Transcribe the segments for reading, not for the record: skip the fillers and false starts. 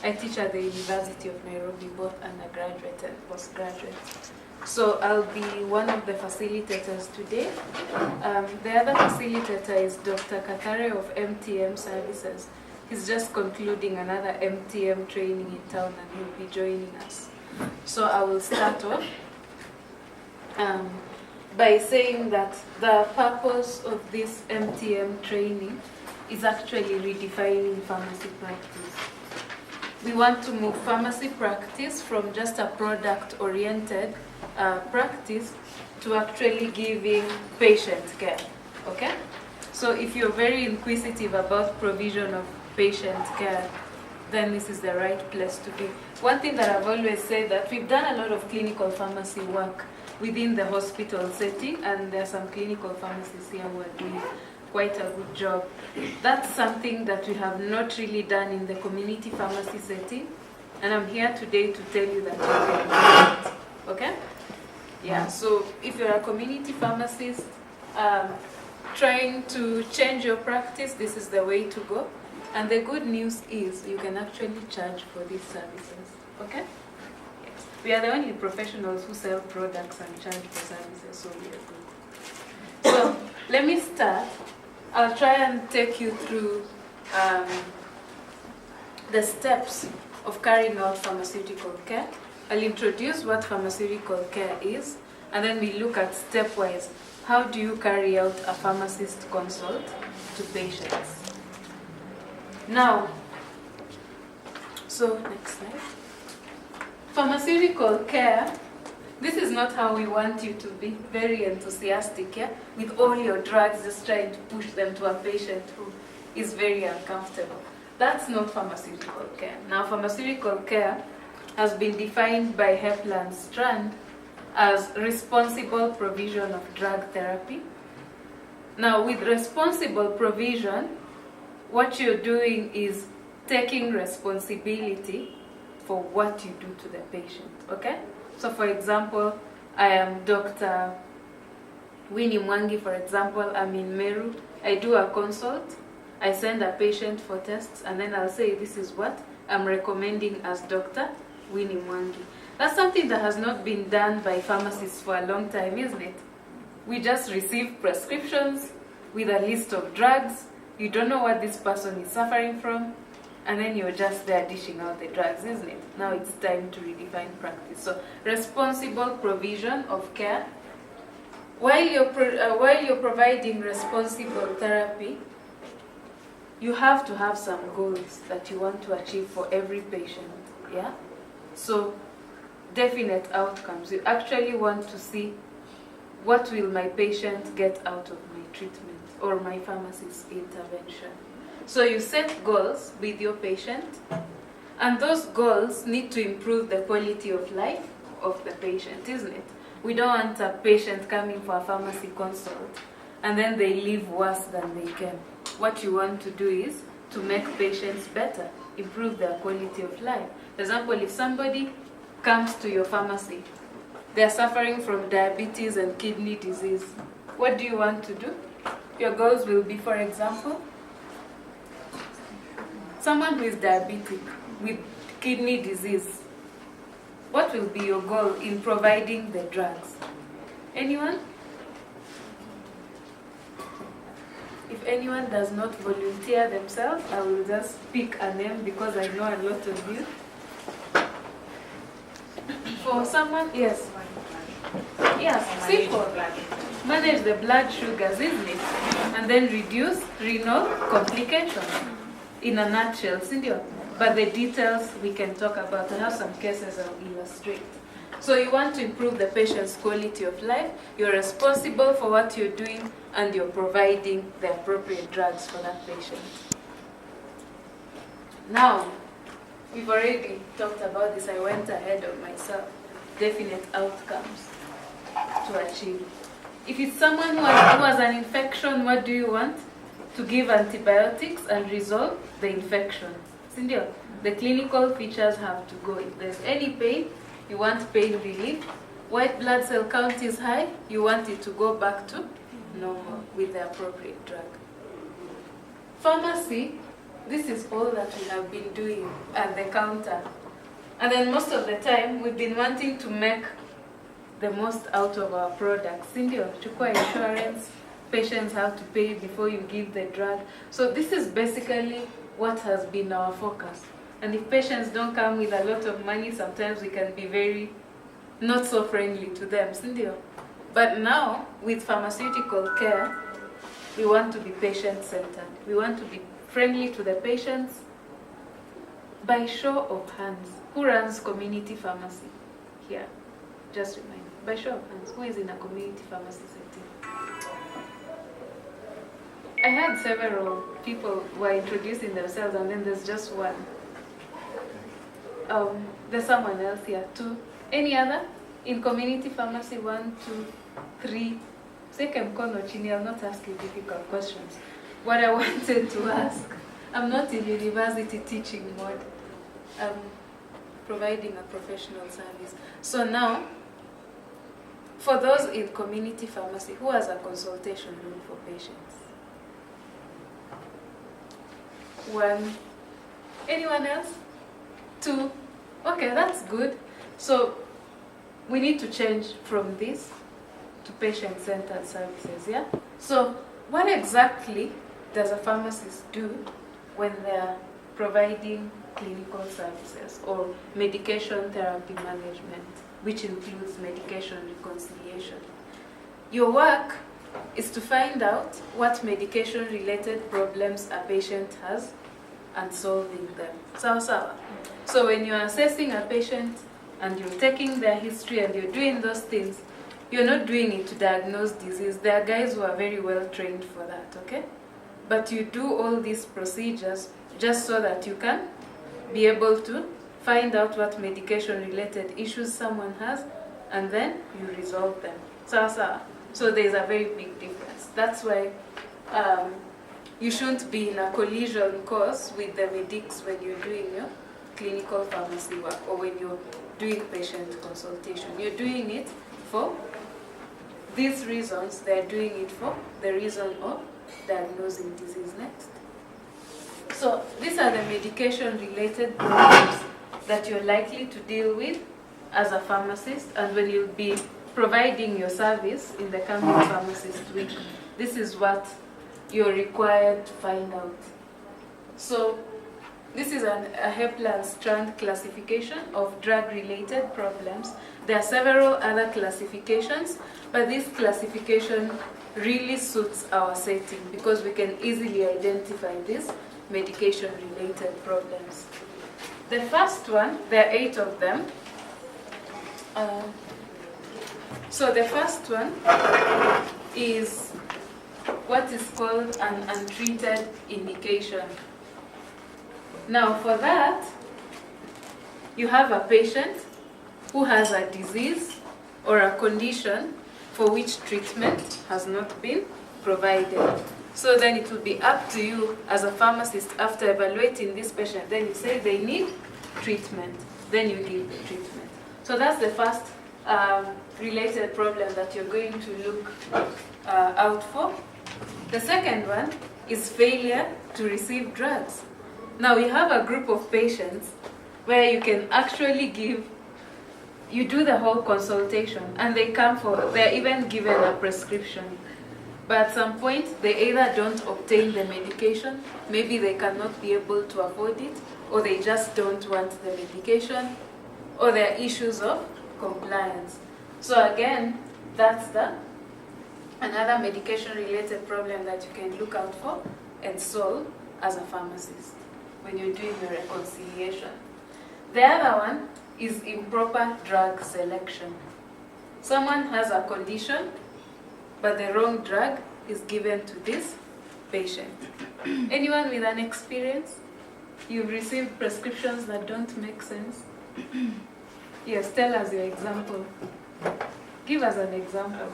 I teach at the University of Nairobi, both undergraduate and postgraduate. So I'll be one of the facilitators today. The other facilitator is Dr. Katare of MTM Services. He's just concluding another MTM training in town and he'll be joining us. So I will start off by saying that the purpose of this MTM training is actually redefining pharmacy practice. We want to move pharmacy practice from just a product-oriented practice to actually giving patient care, okay? So if you're very inquisitive about provision of patient care, then this is the right place to be. One thing that I've always said that we've done a lot of clinical pharmacy work within the hospital setting, and there are some clinical pharmacists here who are doing quite a good job. That's something that we have not really done in the community pharmacy setting, and I'm here today to tell you that we can do it. Okay? Yeah, so if you're a community pharmacist trying to change your practice, this is the way to go. And the good news is you can actually charge for these services. Okay? Yes. We are the only professionals who sell products and charge for services, so we are good. So let me start. I'll try and take you through the steps of carrying out pharmaceutical care. I'll introduce what pharmaceutical care is, and then we look at stepwise how do you carry out a pharmacist consult to patients. Now, so next slide. Pharmaceutical care, this is not how we want you to be, very enthusiastic, yeah? With all your drugs, just trying to push them to a patient who is very uncomfortable. That's not pharmaceutical care. Now, pharmaceutical care has been defined by Hepland Strand as responsible provision of drug therapy. Now, with responsible provision, what you're doing is taking responsibility for what you do to the patient, okay? So for example, I am Dr. Winnie Mwangi, for example, I'm in Meru, I do a consult, I send a patient for tests, and then I'll say this is what I'm recommending as Dr. Winnie Mwangi. That's something that has not been done by pharmacists for a long time, isn't it? We just receive prescriptions with a list of drugs. You don't know what this person is suffering from, and then you're just there dishing out the drugs, isn't it? Now it's time to redefine practice. So responsible provision of care. While you're providing responsible therapy, you have to have some goals that you want to achieve for every patient, yeah? So definite outcomes. You actually want to see what will my patient get out of my treatment or my pharmacist's intervention. So you set goals with your patient, and those goals need to improve the quality of life of the patient, isn't it? We don't want a patient coming for a pharmacy consult and then they leave worse than they came. What you want to do is to make patients better, improve their quality of life. For example, if somebody comes to your pharmacy, they're suffering from diabetes and kidney disease, what do you want to do? Your goals will be, for example, someone who is diabetic with kidney disease. What will be your goal in providing the drugs? Anyone? If anyone does not volunteer themselves, I will just pick a name because I know a lot of you. For someone, yes. Yes, simple. Manage the blood sugars, isn't it? And then reduce renal complications. In a nutshell, Cynthia. But the details we can talk about. I have some cases I'll illustrate. So you want to improve the patient's quality of life. You're responsible for what you're doing, and you're providing the appropriate drugs for that patient. Now, we've already talked about this. I went ahead of myself. Definite outcomes to achieve. If it's someone who has an infection, what do you want? To give antibiotics and resolve the infection. Cynthia, the clinical features have to go. If there's any pain, you want pain relief. White blood cell count is high, you want it to go back to normal with the appropriate drug. Pharmacy this is all that we have been doing at the counter. And then most of the time, we've been wanting to make the most out of our products. Sindio, chukua insurance, patients have to pay before you give the drug. So this is basically what has been our focus. And if patients don't come with a lot of money, sometimes we can be very not so friendly to them, Sindio. But now, with pharmaceutical care, we want to be patient-centered. We want to be friendly to the patients. By show of hands, who runs community pharmacy here? Just remind me. By show of hands, who is in a community pharmacy setting? I had several people were introducing themselves, and then there's just one. There's someone else here too. Any other? In community pharmacy, 1, 2, 3. I'll not ask you difficult questions. What I wanted to ask, I'm not in university teaching mode. I'm providing a professional service. So now, for those in community pharmacy, who has a consultation room for patients? 1. Anyone else? 2. Okay, that's good. So we need to change from this to patient-centered services, yeah? So what exactly does a pharmacist do when they're providing clinical services or medication therapy management, which includes medication reconciliation? Your work is to find out what medication-related problems a patient has and solving them. So when you're assessing a patient and you're taking their history and you're doing those things, you're not doing it to diagnose disease. There are guys who are very well trained for that, okay? But you do all these procedures just so that you can be able to find out what medication-related issues someone has, and then you resolve them. So there's a very big difference. That's why you shouldn't be in a collision course with the medics when you're doing your clinical pharmacy work or when you're doing patient consultation. You're doing it for these reasons. They're doing it for the reason of diagnosing disease next. So these are the medication-related problems that you're likely to deal with as a pharmacist, and when you'll be providing your service in the coming pharmacist week, this is what you're required to find out. So this is a Heplan strand classification of drug-related problems. There are several other classifications, but this classification really suits our setting because we can easily identify these medication-related problems. The first one, there are 8 of them. So the first one is what is called an untreated indication. Now for that, you have a patient who has a disease or a condition for which treatment has not been provided. So then it will be up to you as a pharmacist, after evaluating this patient, then you say they need treatment, then you give the treatment. So that's the first related problem that you're going to look out for. The second one is failure to receive drugs. Now we have a group of patients where you can actually you do the whole consultation and they're even given a prescription. But at some point, they either don't obtain the medication, maybe they cannot be able to afford it, or they just don't want the medication, or there are issues of compliance. So again, that's another medication-related problem that you can look out for and solve as a pharmacist when you're doing your reconciliation. The other one is improper drug selection. Someone has a condition, but the wrong drug is given to this patient. Anyone with an experience? You've received prescriptions that don't make sense? Yes, tell us your example. Give us an example.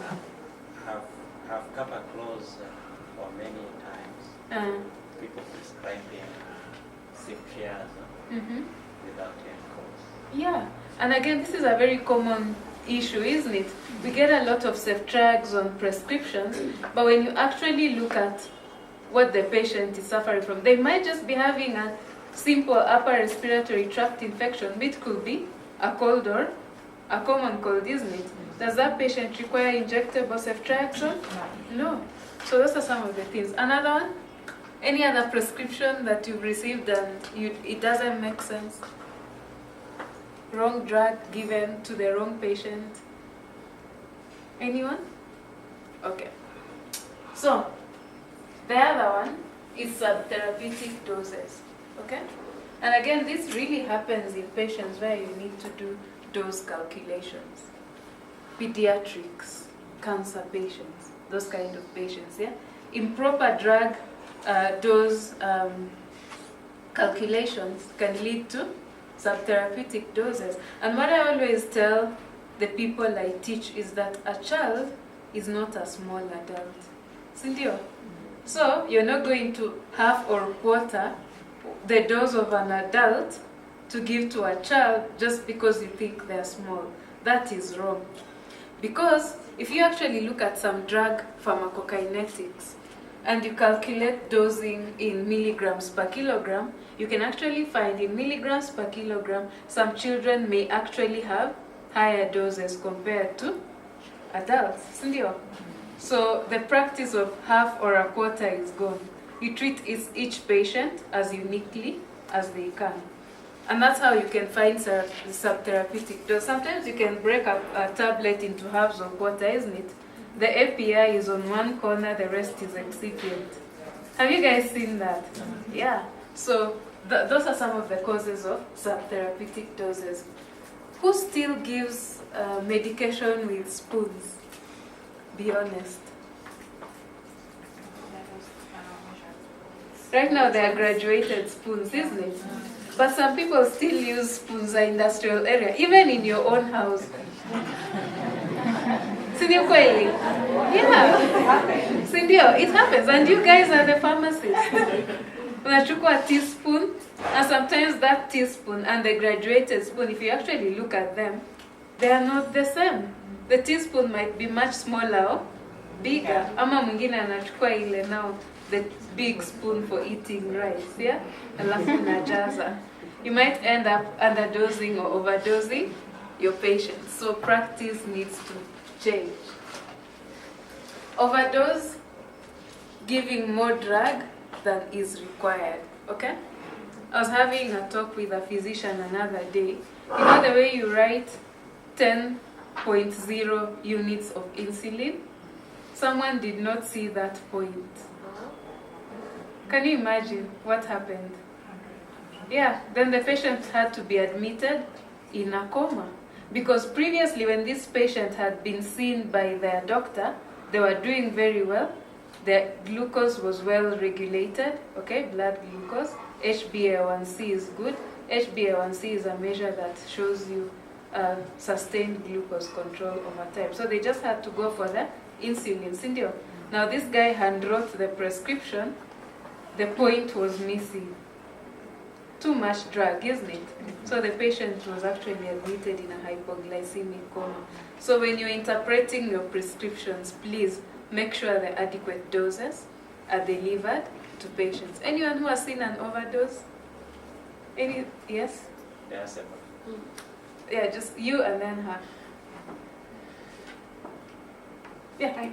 I've come across for many times people prescribing Sylvia without any cause. Yeah, and again, this is a very common issue, isn't it? We get a lot of safe drugs on prescriptions, but when you actually look at what the patient is suffering from. They might just be having a simple upper respiratory tract infection, but it could be a cold or a common cold, isn't it? Does that patient require injectable ceftriaxone? No. So those are some of the things. Another one? Any other prescription that you've received and it doesn't make sense? Wrong drug given to the wrong patient? Anyone? Okay. So, the other one is subtherapeutic doses. Okay? And again, this really happens in patients where you need to do dose calculations. Pediatrics, cancer patients, those kind of patients, yeah? Improper drug dose calculations can lead to subtherapeutic doses. And what I always tell the people I teach is that a child is not a small adult. Sindio? So you're not going to half or quarter the dose of an adult to give to a child just because you think they're small. That is wrong. Because if you actually look at some drug pharmacokinetics and you calculate dosing in milligrams per kilogram, you can actually find in milligrams per kilogram, some children may actually have higher doses compared to adults. Sindio? So the practice of half or a quarter is gone. You treat each patient as uniquely as they can. And that's how you can find the subtherapeutic dose. Sometimes you can break up a tablet into halves or quarter, isn't it? The API is on one corner, the rest is excipient. Have you guys seen that? Yeah. So those are some of the causes of subtherapeutic doses. Who still gives medication with spoons? Be honest. Right now they are graduated spoons, isn't it? But some people still use spoons in industrial area, even in your own house. Sindio kweli? Yeah. Sindio, it happens. And you guys are the pharmacists. Unachukua a teaspoon, and sometimes that teaspoon and the graduated spoon, if you actually look at them, they are not the same. The teaspoon might be much smaller or bigger. Ama mwingine anachukua ile now, the big spoon for eating rice, yeah? Alafu unajaza. You might end up underdosing or overdosing your patients. So practice needs to change. Overdose, giving more drug than is required, okay? I was having a talk with a physician another day. You know the way you write 10.0 units of insulin? Someone did not see that point. Can you imagine what happened? Yeah, then the patient had to be admitted in a coma. Because previously when this patient had been seen by their doctor, they were doing very well. Their glucose was well regulated, okay, blood glucose. HbA1c is good. HbA1c is a measure that shows you sustained glucose control over time. So they just had to go for the insulin. Sindio. Now this guy handwrote the prescription. The point was missing. Too much drug, isn't it? So the patient was actually admitted in a hypoglycemic coma. So when you're interpreting your prescriptions, please make sure the adequate doses are delivered to patients. Anyone who has seen an overdose? Any? Yes? Yes, Yeah, just you and then her. Yeah.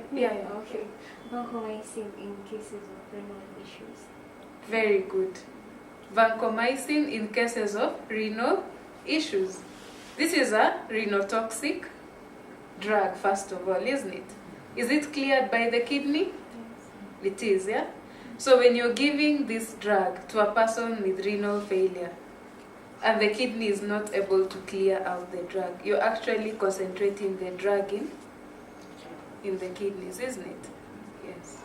Okay. Vancomycin in cases of renal issues. Very good. Vancomycin in cases of renal issues. This is a renotoxic drug, first of all, isn't it? Is it cleared by the kidney? Yes. It is, yeah? So when you're giving this drug to a person with renal failure and the kidney is not able to clear out the drug, you're actually concentrating the drug in the kidneys, isn't it? Yes.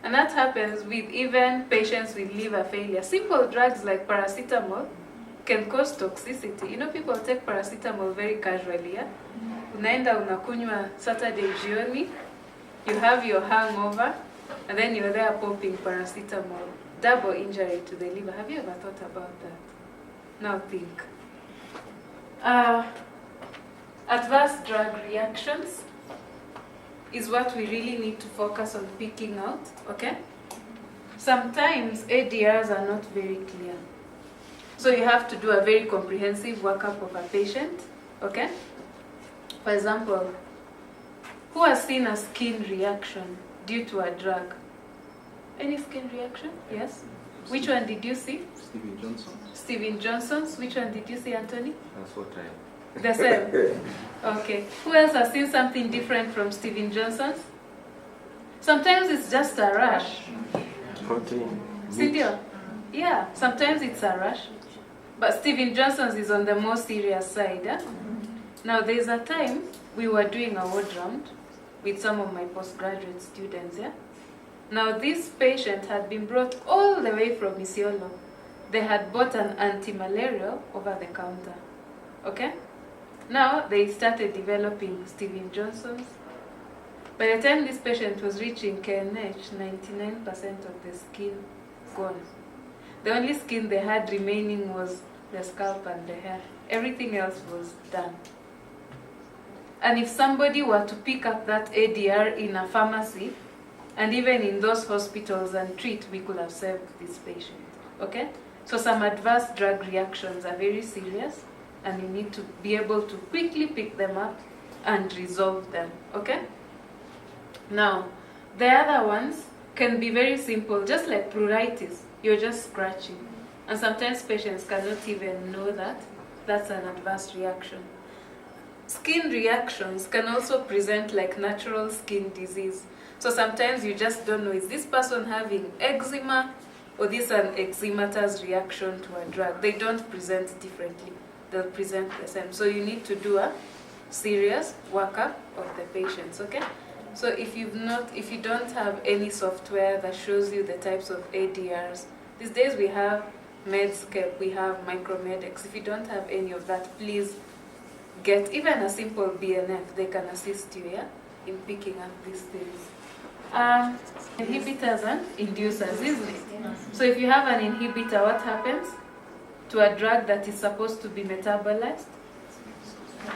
And that happens with even patients with liver failure. Simple drugs like paracetamol can cause toxicity. You know, people take paracetamol very casually, yeah? Unaenda unakunywa Saturday jioni, you have your hangover, and then you're there popping paracetamol. Double injury to the liver. Have you ever thought about that? Now think. Adverse drug reactions is what we really need to focus on picking out, okay? sometimes ADRs are not very clear. So you have to do a very comprehensive workup of a patient, okay? For example, who has seen a skin reaction due to a drug? Any skin reaction? Yes? Which one did you see? Steven Johnson. Steven Johnson's. Which one did you see, Anthony? That's what I... The same? Okay. Who else has seen something different from Steven Johnson's? Sometimes it's just a rash. Protein. Cynthia? Yeah, sometimes it's a rash. But Steven Johnson's is on the more serious side. Eh? Now, there's a time we were doing a ward round with some of my postgraduate students. Yeah? Now, this patient had been brought all the way from Isiolo. They had bought an anti-malarial over the counter. Okay? Now, they started developing Steven Johnson's. By the time this patient was reaching KNH, 99% of the skin gone. The only skin they had remaining was the scalp and the hair. Everything else was done. And if somebody were to pick up that ADR in a pharmacy, and even in those hospitals and treat, we could have saved this patient. Okay? So some adverse drug reactions are very serious, and you need to be able to quickly pick them up and resolve them. Okay? Now, the other ones can be very simple, just like pruritus. You're just scratching. And sometimes patients cannot even know that that's an adverse reaction. Skin reactions can also present like natural skin disease. So sometimes you just don't know, is this person having eczema or this an eczematous reaction to a drug? They don't present differently. They'll present the same. So you need to do a serious workup of the patients, okay? So if you don't have any software that shows you the types of ADRs, these days we have Medscape, we have Micromedics. If you don't have any of that, please get even a simple BNF. They can assist you, yeah, in picking up these things. Inhibitors and inducers, isn't it? So if you have an inhibitor, what happens to a drug that is supposed to be metabolized?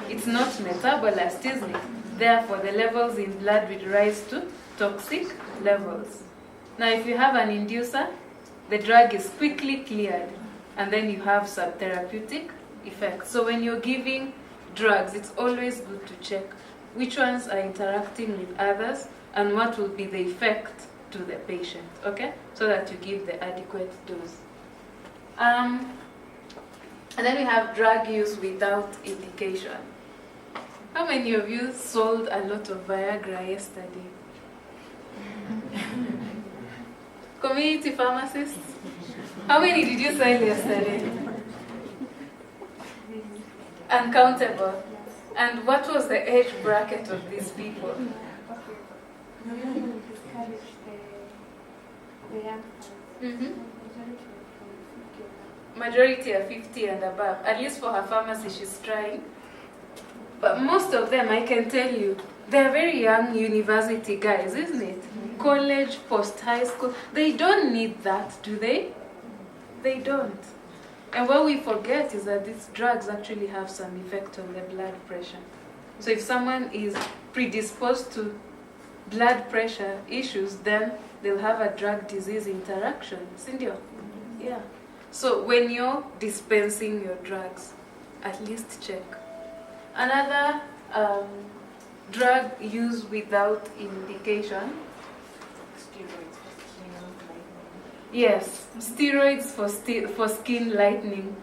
It's not metabolized, isn't it? Therefore, the levels in blood will rise to toxic levels. Now, if you have an inducer, the drug is quickly cleared, and then you have subtherapeutic effects. So when you're giving drugs, it's always good to check which ones are interacting with others and what will be the effect to the patient, okay? So that you give the adequate dose. And then we have drug use without indication. How many of you sold a lot of Viagra yesterday? Community pharmacists? How many did you sell yesterday? Uncountable. And what was the age bracket of these people? Majority are 50 and above. At least for her pharmacy, she's trying. But most of them, I can tell you, they're very young university guys, isn't it? College, post-high school. They don't need that, do they? They don't. And what we forget is that these drugs actually have some effect on the blood pressure. So if someone is predisposed to blood pressure issues, then they'll have a drug disease interaction. Cynthia? Yeah. So when you're dispensing your drugs, at least check. Another drug used without indication. Yes, steroids for skin lightening.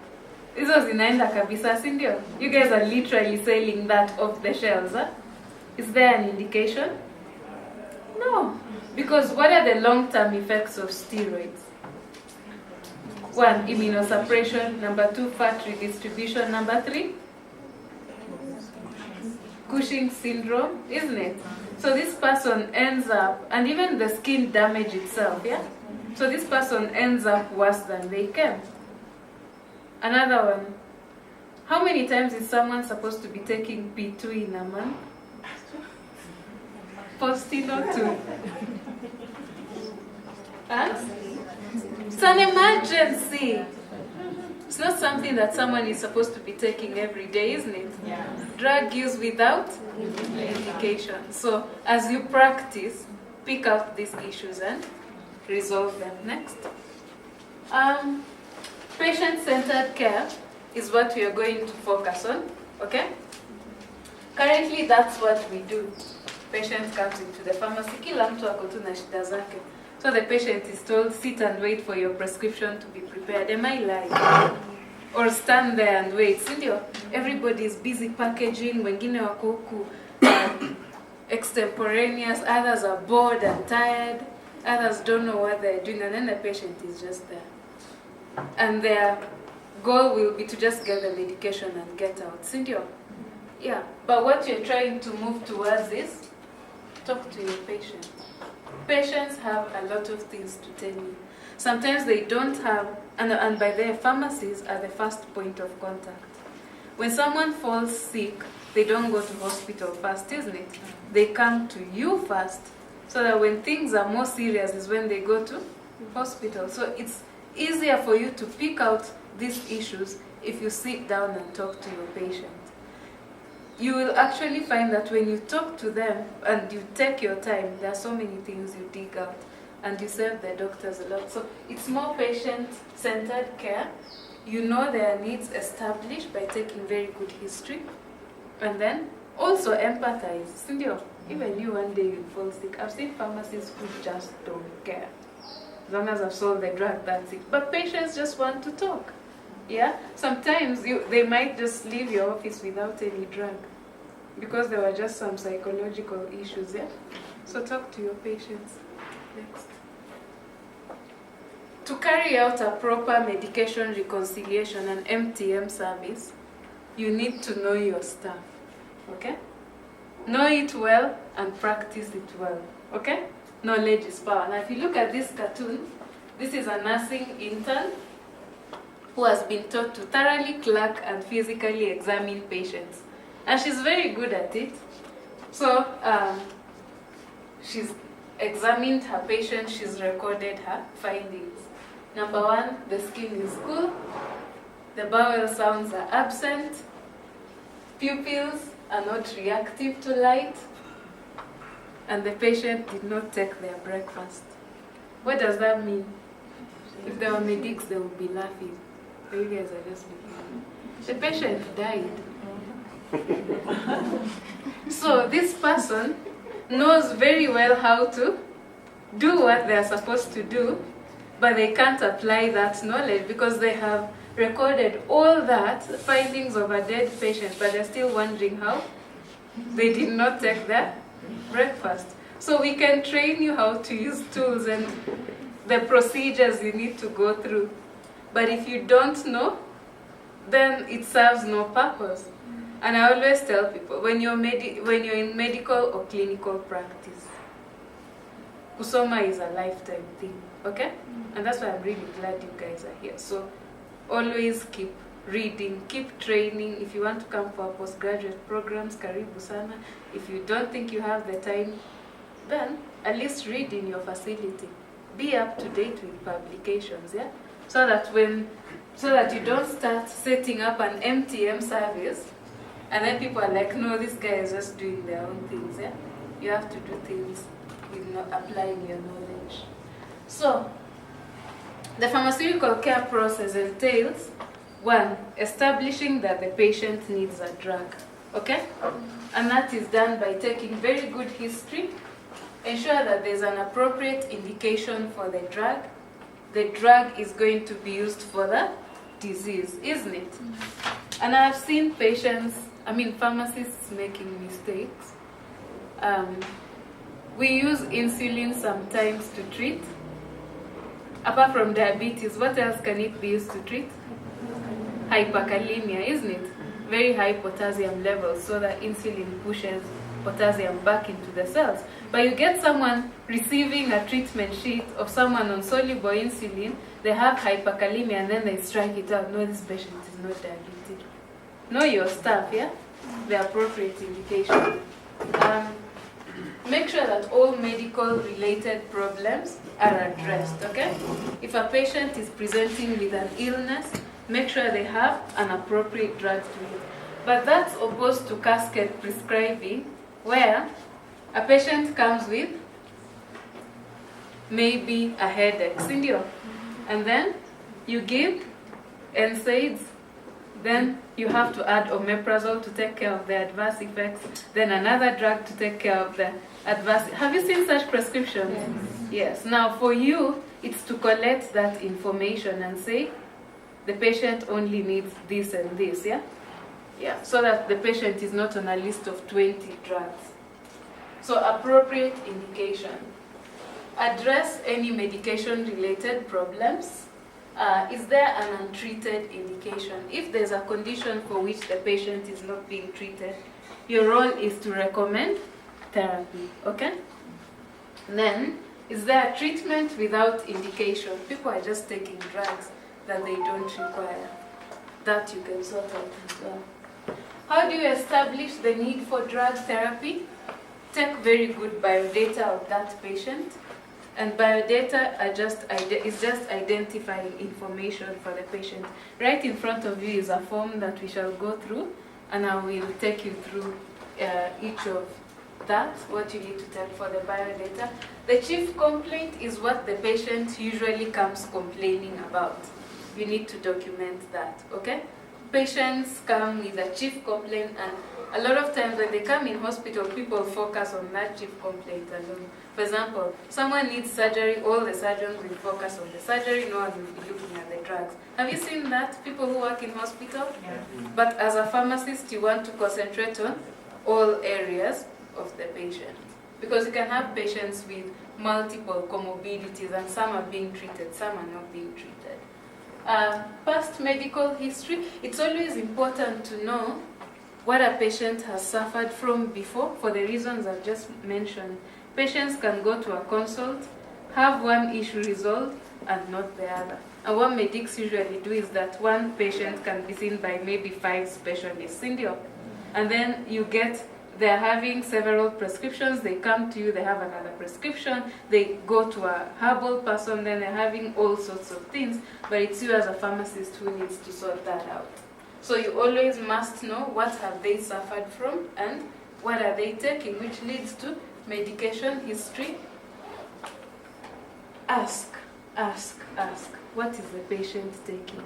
This was inaenda kabisa, si ndio? You guys are literally selling that off the shelves. Huh? Is there an indication? No, because what are the long-term effects of steroids? 1, immunosuppression. Number 2, fat redistribution. Number 3, Cushing syndrome, isn't it? So this person ends up, and even the skin damage itself, yeah? So this person ends up worse than they came. Another one. How many times is someone supposed to be taking P2 in a month? Postino 2. Huh? It's an emergency. It's not something that someone is supposed to be taking every day, isn't it? Yeah. Drug use without indication. So as you practice, pick up these issues and resolve them. Next. Patient-centered care is what we are going to focus on, okay? Currently, that's what we do. Patient comes into the pharmacy, kila mtu ako tu na shida zake. So the patient is told, sit and wait for your prescription to be prepared. Am I lying? Or stand there and wait. Sindio? Everybody is busy packaging, wengine wako huku extemporaneous, others are bored and tired, others don't know what they're doing, and then the patient is just there. And their goal will be to just get the medication and get out. Sindio? Yeah, but what you're trying to move towards is talk to your patient. Patients have a lot of things to tell you. Sometimes they don't have, and by their pharmacies are the first point of contact. When someone falls sick, they don't go to hospital first, isn't it? They come to you first, so that when things are more serious is when they go to hospital. So it's easier for you to pick out these issues if you sit down and talk to your patient. You will actually find that when you talk to them and you take your time, there are so many things you dig out and you save the doctors a lot. So it's more patient-centered care. You know their needs established by taking very good history. And then also empathize. Sindio, even you one day you'll fall sick. I've seen pharmacists who just don't care. As long as I've sold the drug, that's it. But patients just want to talk. Yeah? Sometimes they might just leave your office without any drug because there were just some psychological issues, yeah? So talk to your patients. Next. To carry out a proper medication reconciliation and MTM service, you need to know your staff, okay? Know it well and practice it well, okay? Knowledge is power. Now if you look at this cartoon, this is a nursing intern who has been taught to thoroughly clerk and physically examine patients. And she's very good at it. So she's examined her patient, she's recorded her findings. Number 1, the skin is cool, the bowel sounds are absent, pupils are not reactive to light, and the patient did not take their breakfast. What does that mean? If there were medics, they would be laughing. You guys are just looking. The patient died. So this person knows very well how to do what they're supposed to do, but they can't apply that knowledge because they have recorded all that, findings of a dead patient, but they're still wondering how they did not take their breakfast. So we can train you how to use tools and the procedures you need to go through. But if you don't know, then it serves no purpose. And I always tell people, when you're in medical or clinical practice, kusoma is a lifetime thing, okay? And that's why I'm really glad you guys are here. So always keep reading, keep training. If you want to come for postgraduate programs, karibu sana. If you don't think you have the time, then at least read in your facility. Be up to date with publications, yeah? So that you don't start setting up an MTM service and then people are like, no, this guy is just doing their own things, yeah? You have to do things with applying your knowledge. So, the pharmaceutical care process entails, 1, establishing that the patient needs a drug, okay? And that is done by taking very good history, ensure that there's an appropriate indication for the drug. The drug is going to be used for the disease, isn't it? And I've seen pharmacists making mistakes. We use insulin sometimes to treat. Apart from diabetes, what else can it be used to treat? Hyperkalemia, isn't it? Very high potassium levels, so that insulin pushes potassium back into the cells. But you get someone receiving a treatment sheet of someone on soluble insulin, they have hyperkalemia, and then they strike it out. No, this patient is not diabetic. Know your stuff, yeah? The appropriate indication. Make sure that all medical related problems are addressed, okay? If a patient is presenting with an illness, make sure they have an appropriate drug to use. But that's opposed to cascade prescribing, where a patient comes with maybe a headache, sindio? And then you give NSAIDs, then you have to add omeprazole to take care of the adverse effects, then another drug to take care of the adverse. Have you seen such prescriptions? Yes. Yes. Now for you, it's to collect that information and say, the patient only needs this and this, yeah? Yeah, so that the patient is not on a list of 20 drugs. So appropriate indication. Address any medication-related problems. Is there an untreated indication? If there's a condition for which the patient is not being treated, your role is to recommend therapy, okay? Then, is there a treatment without indication? People are just taking drugs that they don't require. That you can sort out as well. How do you establish the need for drug therapy? Take very good biodata of that patient. And biodata is just identifying information for the patient. Right in front of you is a form that we shall go through, and I will take you through each of that, what you need to take for the biodata. The chief complaint is what the patient usually comes complaining about. You need to document that, okay? Patients come with a chief complaint, and a lot of times when they come in hospital, people focus on that chief complaint alone. For example, someone needs surgery, all the surgeons will focus on the surgery, no one will be looking at the drugs. Have you seen that, people who work in hospital? Yeah. But as a pharmacist, you want to concentrate on all areas of the patient. Because you can have patients with multiple comorbidities, and some are being treated, some are not being treated. Past medical history, it's always important to know what a patient has suffered from before, for the reasons I've just mentioned. Patients can go to a consult, have one issue resolved, and not the other. And what medics usually do is that one patient can be seen by maybe 5 specialists, sindio? And then they're having several prescriptions, they come to you, they have another prescription, they go to a herbal person, then they're having all sorts of things, but it's you as a pharmacist who needs to sort that out. So you always must know what have they suffered from and what are they taking, which leads to medication history. Ask. What is the patient taking?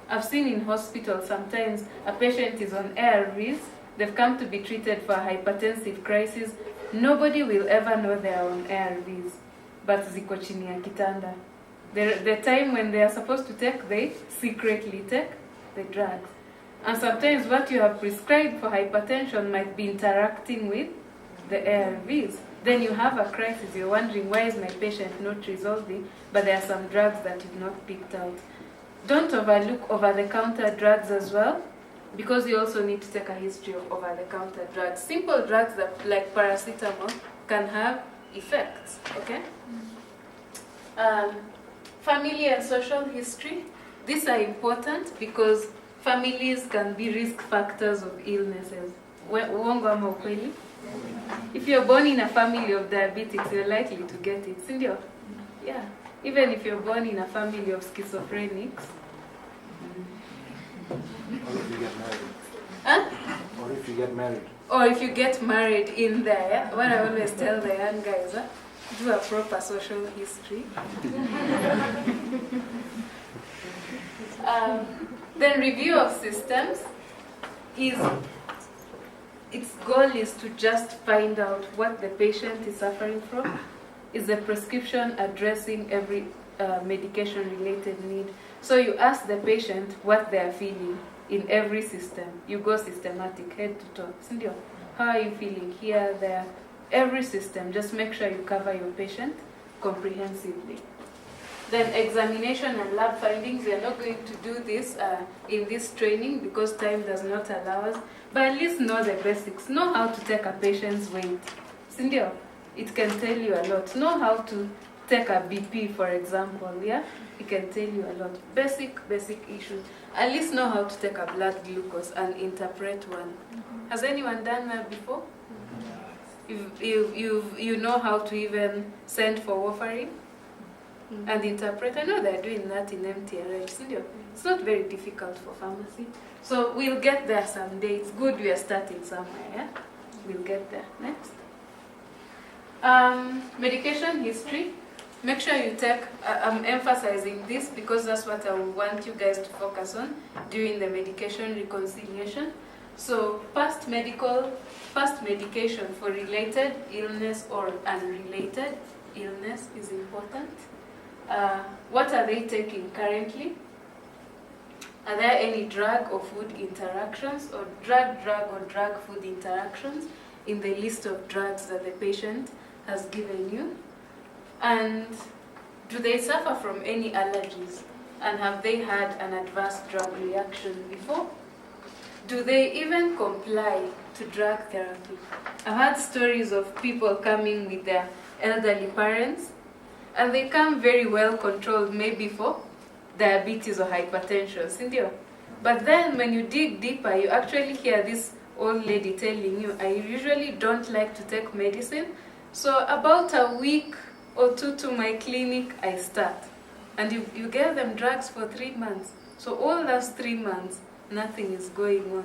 I've seen in hospitals sometimes a patient is on ARVs, they've come to be treated for a hypertensive crisis. Nobody will ever know they are on ARVs, but ziko chini ya kitanda. The time when they are supposed to take, they secretly take the drugs. And sometimes what you have prescribed for hypertension might be interacting with the ARVs. Then you have a crisis, you're wondering, why is my patient not resolving? But there are some drugs that you've not picked out. Don't overlook over-the-counter drugs as well, because you also need to take a history of over-the-counter drugs. Simple drugs that, like paracetamol, can have effects, okay? Family and social history. These are important because families can be risk factors of illnesses. Uongo ama ukweli? If you're born in a family of diabetics, you're likely to get it. Sindio? Yeah. Even if you're born in a family of schizophrenics. Or if you get married. Huh? Or if you get married. Or if you get married in there, yeah? What I always tell the young guys, do a proper social history. Then review of systems its goal is to just find out what the patient is suffering from. Is the prescription addressing every medication-related need? So you ask the patient what they are feeling in every system. You go systematic, head to toe. Sindio, how are you feeling here, there? Every system, just make sure you cover your patient comprehensively. Then examination and lab findings, we are not going to do this in this training because time does not allow us, but at least know the basics. Know how to take a patient's weight. Sindio, it can tell you a lot. Know how to take a BP, for example, yeah? It can tell you a lot. Basic issues. At least know how to take a blood glucose and interpret one. Has anyone done that before? You know how to even send for warfarin and interpret. I know they're doing that in MTRH. It's not very difficult for pharmacy. So we'll get there someday. It's good we are starting somewhere, yeah? We'll get there. Next. Medication history. make sure you take, I'm emphasizing this because that's what I want you guys to focus on during the medication reconciliation. So past medication for related illness or unrelated illness is important. What are they taking currently? Are there any drug or food interactions or drug-food interactions in the list of drugs that the patient has given you? And do they suffer from any allergies? And have they had an adverse drug reaction before? Do they even comply to drug therapy? I've had stories of people coming with their elderly parents, and they come very well controlled, maybe for diabetes or hypertension, Cynthia. But then when you dig deeper, you actually hear this old lady telling you, I usually don't like to take medicine, so about a week or two to my clinic, I start. And you give them drugs for 3 months. So all those 3 months, nothing is going on.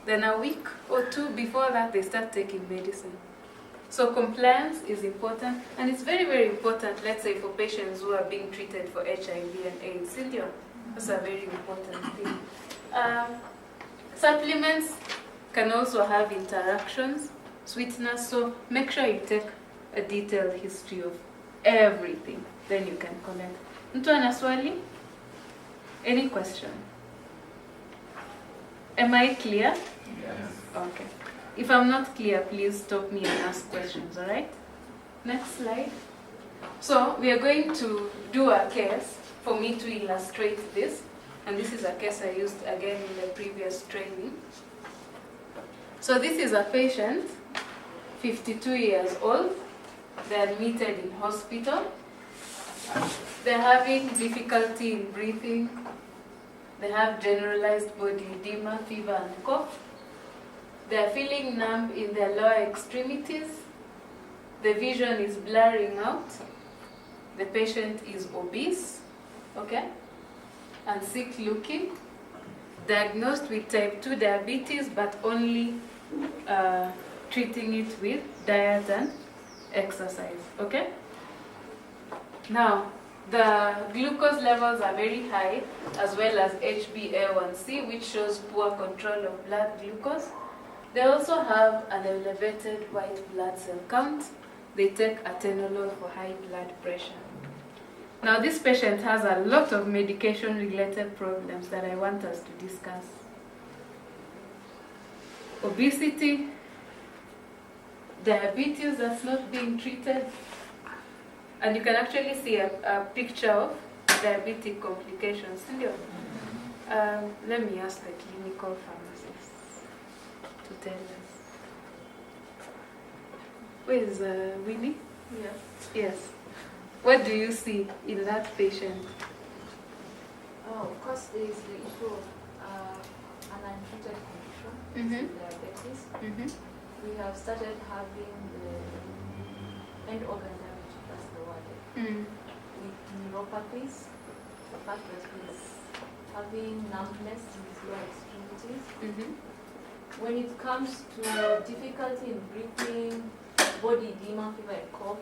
Then a week or two before that, they start taking medicine. So compliance is important, and it's very, very important, let's say, for patients who are being treated for HIV and AIDS. Cynthia, that's a very important thing. Supplements can also have interactions, sweeteners, so make sure you take a detailed history of everything, then you can collect. Mtu ana swali? Any question? Am I clear? Yes. Okay. If I'm not clear, please stop me and ask questions, all right? Next slide. So we are going to do a case for me to illustrate this. And this is a case I used again in the previous training. So this is a patient, 52 years old. They're admitted in hospital. They're having difficulty in breathing. They have generalized body edema, fever, and cough. They're feeling numb in their lower extremities. The vision is blurring out. The patient is obese, okay, and sick looking. Diagnosed with type 2 diabetes, but only treating it with diet and exercise, okay? Now, the glucose levels are very high, as well as HbA1c, which shows poor control of blood glucose. They also have an elevated white blood cell count. They take atenolol for high blood pressure. Now, this patient has a lot of medication-related problems that I want us to discuss. Obesity, diabetes that's not being treated, and you can actually see a picture of diabetic complications. Let me ask the clinical pharmacist to tell us. Where is Winnie? Yes. Yes. What do you see in that patient? Oh, of course, there is the issue of an untreated condition, diabetes. We have started having the end organ damage, that's the word, with neuropathies. The fact that he's having numbness in his lower extremities. When it comes to difficulty in breathing, body edema, fever, and cough,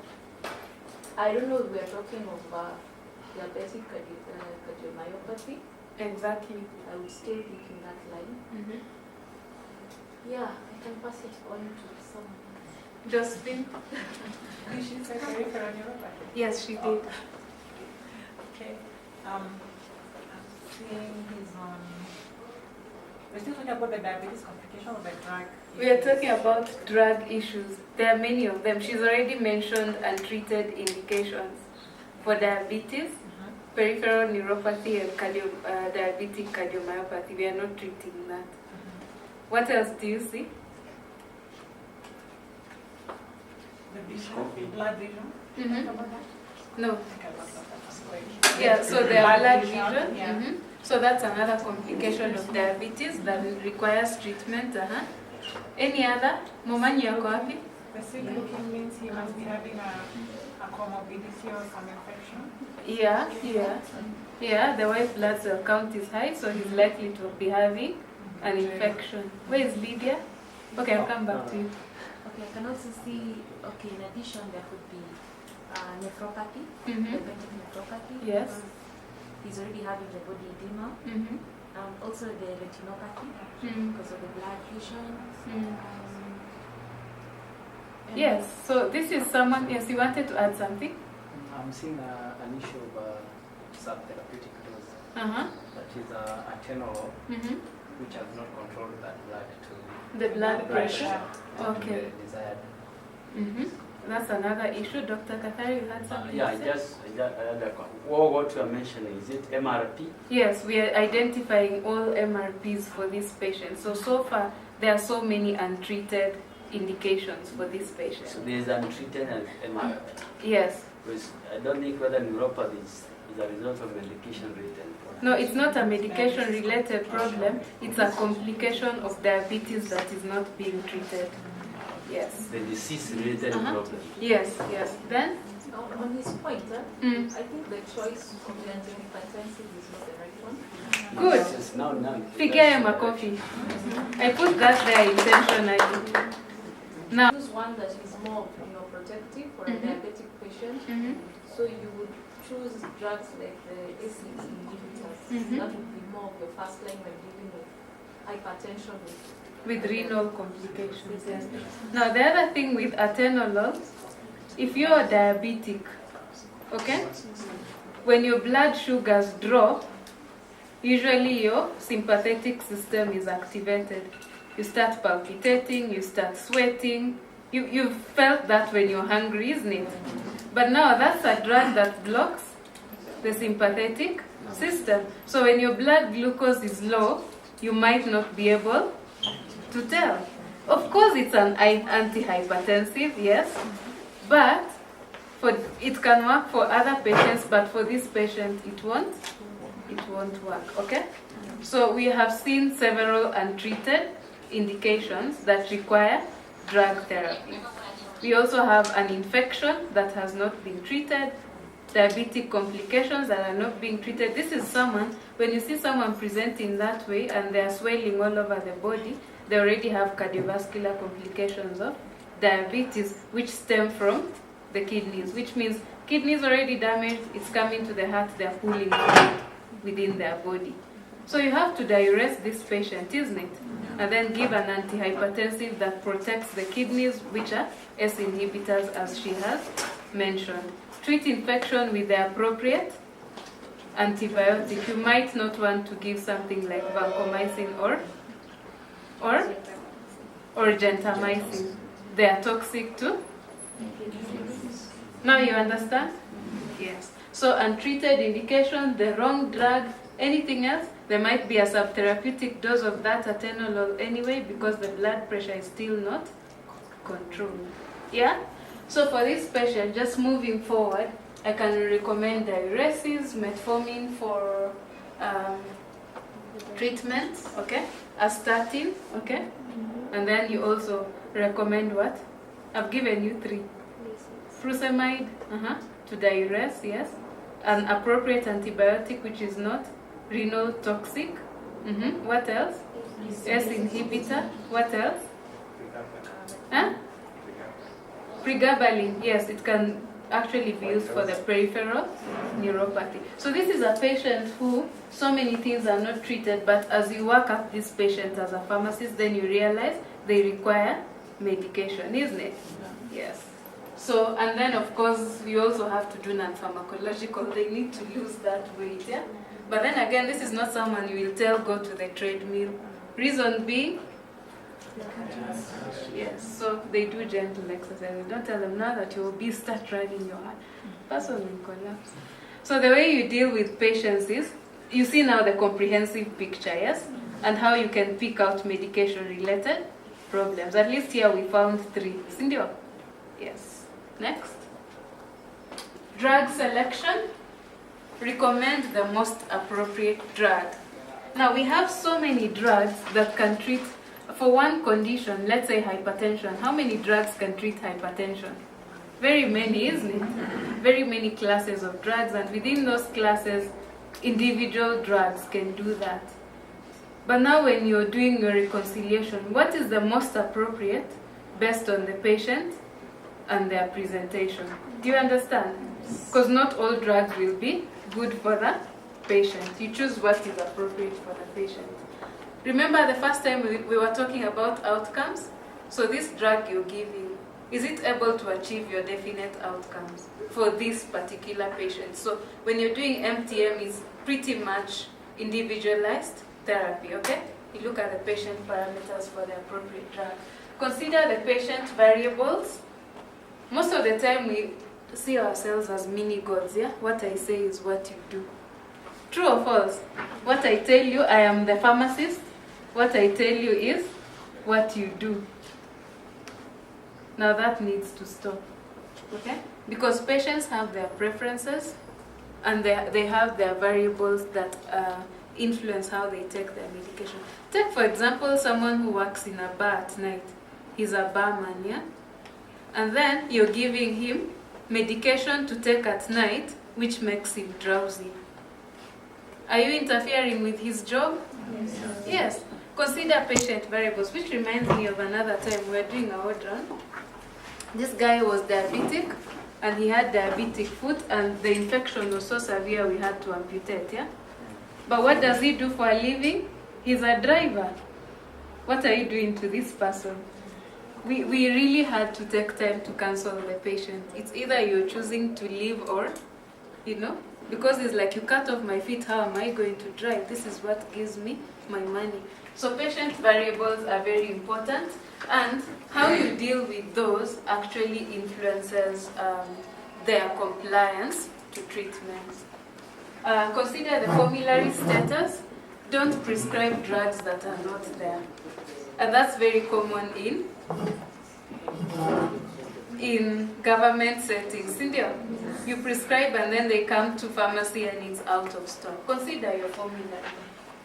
I don't know if we are talking of diabetic cardiomyopathy. Exactly. I would still think in that line. Yeah, I can pass it on to someone else. Josephine? Did she say peripheral neuropathy? Yes, she did. Okay. I'm seeing he's on. We're still talking about the diabetes complication or the drug? We are talking about drug issues. There are many of them. She's already mentioned untreated indications for diabetes, peripheral neuropathy, and diabetic cardiomyopathy. We are not treating that. What else do you see? The vision, blood vision. No. Okay, Yeah, so the blood vision. Yeah. So that's another complication of diabetes that requires treatment. Any other? Momanyi yako wapi? The sick looking means he must be having a comorbidity or some infection. Yeah, the white blood cell count is high, so he's likely to be having an infection. Where is Lydia? Okay, I'll come back to you. Okay, I can also see, okay, in addition, there could be nephropathy, Mhm. preventive nephropathy. Yes. Because he's already having the body edema. Mhm. Also the retinopathy Mm. because of the blood visions. Mm. And Yes, so this is someone, yes, you wanted to add something? I'm seeing an issue of subtherapeutic dose. Uh-huh. That is atenolol, Mm-hmm. which has not controlled that blood to The blood pressure. to Okay. the desired. Mm-hmm. That's another issue. Dr. Kathari, you had something Yeah, to say? what you are mentioning, is it MRP? Yes, we are identifying all MRPs for this patient. So far, there are so many untreated indications for this patient. So there is untreated MRP. Yes. Because I don't think whether neuropathy is a result of medication written. No, it's not a medication-related problem. It's a complication of diabetes that is not being treated. Yes. The disease-related problem. Yes, yes. Then? On his point, Mm. I think the choice of the antihypertensive is not the right one. Good. Yes, now. Figure him a coffee. I put that there intentionally. Now. Choose one that is more, protective for a Mhm. diabetic patient. Mhm. So you would choose drugs like the ACE inhibitors. Mhm. That would be more of your first line when dealing with hypertension. With renal complications, yes. Now, the other thing with atenolol, if you're diabetic, okay, when your blood sugars drop, usually your sympathetic system is activated. You start palpitating, you start sweating. You've felt that when you're hungry, isn't it? But now that's a drug that blocks the sympathetic system. So when your blood glucose is low, you might not be able to tell. Of course, it's an antihypertensive, yes, but it can work for other patients, but for this patient, it won't work, okay? So we have seen several untreated indications that require drug therapy. We also have an infection that has not been treated, diabetic complications that are not being treated. This is someone, when you see someone presenting that way and they are swelling all over the body, they already have cardiovascular complications of diabetes, which stem from the kidneys, which means kidneys already damaged, it's coming to the heart, they're pulling fluid within their body. So you have to diurese this patient, isn't it? And then give an antihypertensive that protects the kidneys, which are ACE inhibitors, as she has mentioned. Treat infection with the appropriate antibiotic. You might not want to give something like vancomycin or gentamicin. They are toxic too. Now you understand? Yes. So untreated indication, the wrong drug, anything else, there might be a subtherapeutic dose of that atenolol anyway because the blood pressure is still not controlled. Yeah? So for this patient, just moving forward, I can recommend diuresis, metformin for treatment, okay? A statin, okay? And then you also recommend what? I've given you 3. Furosemide, to diurese, yes. An appropriate antibiotic which is not renal toxic. What else? ACE inhibitor. What else? Pregabalin. Yes, it can actually be used for the peripheral neuropathy. So this is a patient who so many things are not treated, but as you work up this patient as a pharmacist, then you realize they require medication, isn't it? Yes. So, and then of course, you also have to do non-pharmacological. They need to lose that weight, yeah? But then again, this is not someone you will tell go to the treadmill. Reason being, yes, so they do gentle exercise. Don't tell them now that you will be start running your heart. Person will collapse. So the way you deal with patients is, you see now the comprehensive picture, yes? And how you can pick out medication-related problems. At least here we found 3. Cindy? Yes. Next. Drug selection. Recommend the most appropriate drug. Now we have so many drugs that can treat, for one condition, let's say hypertension. How many drugs can treat hypertension? Very many, isn't it? Very many classes of drugs, and within those classes, individual drugs can do that. But now when you're doing your reconciliation, what is the most appropriate based on the patient and their presentation? Do you understand? Because not all drugs will be good for the patient. You choose what is appropriate for the patient. Remember the first time we were talking about outcomes? So this drug you're giving, is it able to achieve your definite outcomes for this particular patient? So when you're doing MTM, it's pretty much individualized therapy, okay? You look at the patient parameters for the appropriate drug. Consider the patient variables. Most of the time we see ourselves as mini gods, yeah? What I say is what you do. True or false? What I tell you, I am the pharmacist. What I tell you is what you do. Now that needs to stop, okay? Because patients have their preferences and they have their variables that influence how they take their medication. Take, for example, someone who works in a bar at night. He's a barman, yeah? And then you're giving him medication to take at night, which makes him drowsy. Are you interfering with his job? Yes. Yes. Consider patient variables, which reminds me of another time we were doing a ward run. This guy was diabetic, and he had diabetic foot, and the infection was so severe we had to amputate, yeah? But what does he do for a living? He's a driver. What are you doing to this person? We really had to take time to counsel the patient. It's either you're choosing to live or, because it's like you cut off my feet, how am I going to drive? This is what gives me my money. So patient variables are very important, and how you deal with those actually influences their compliance to treatments. Consider the formulary status. Don't prescribe drugs that are not there. And that's very common in government settings. Cynthia, you prescribe and then they come to pharmacy and it's out of stock. Consider your formulary.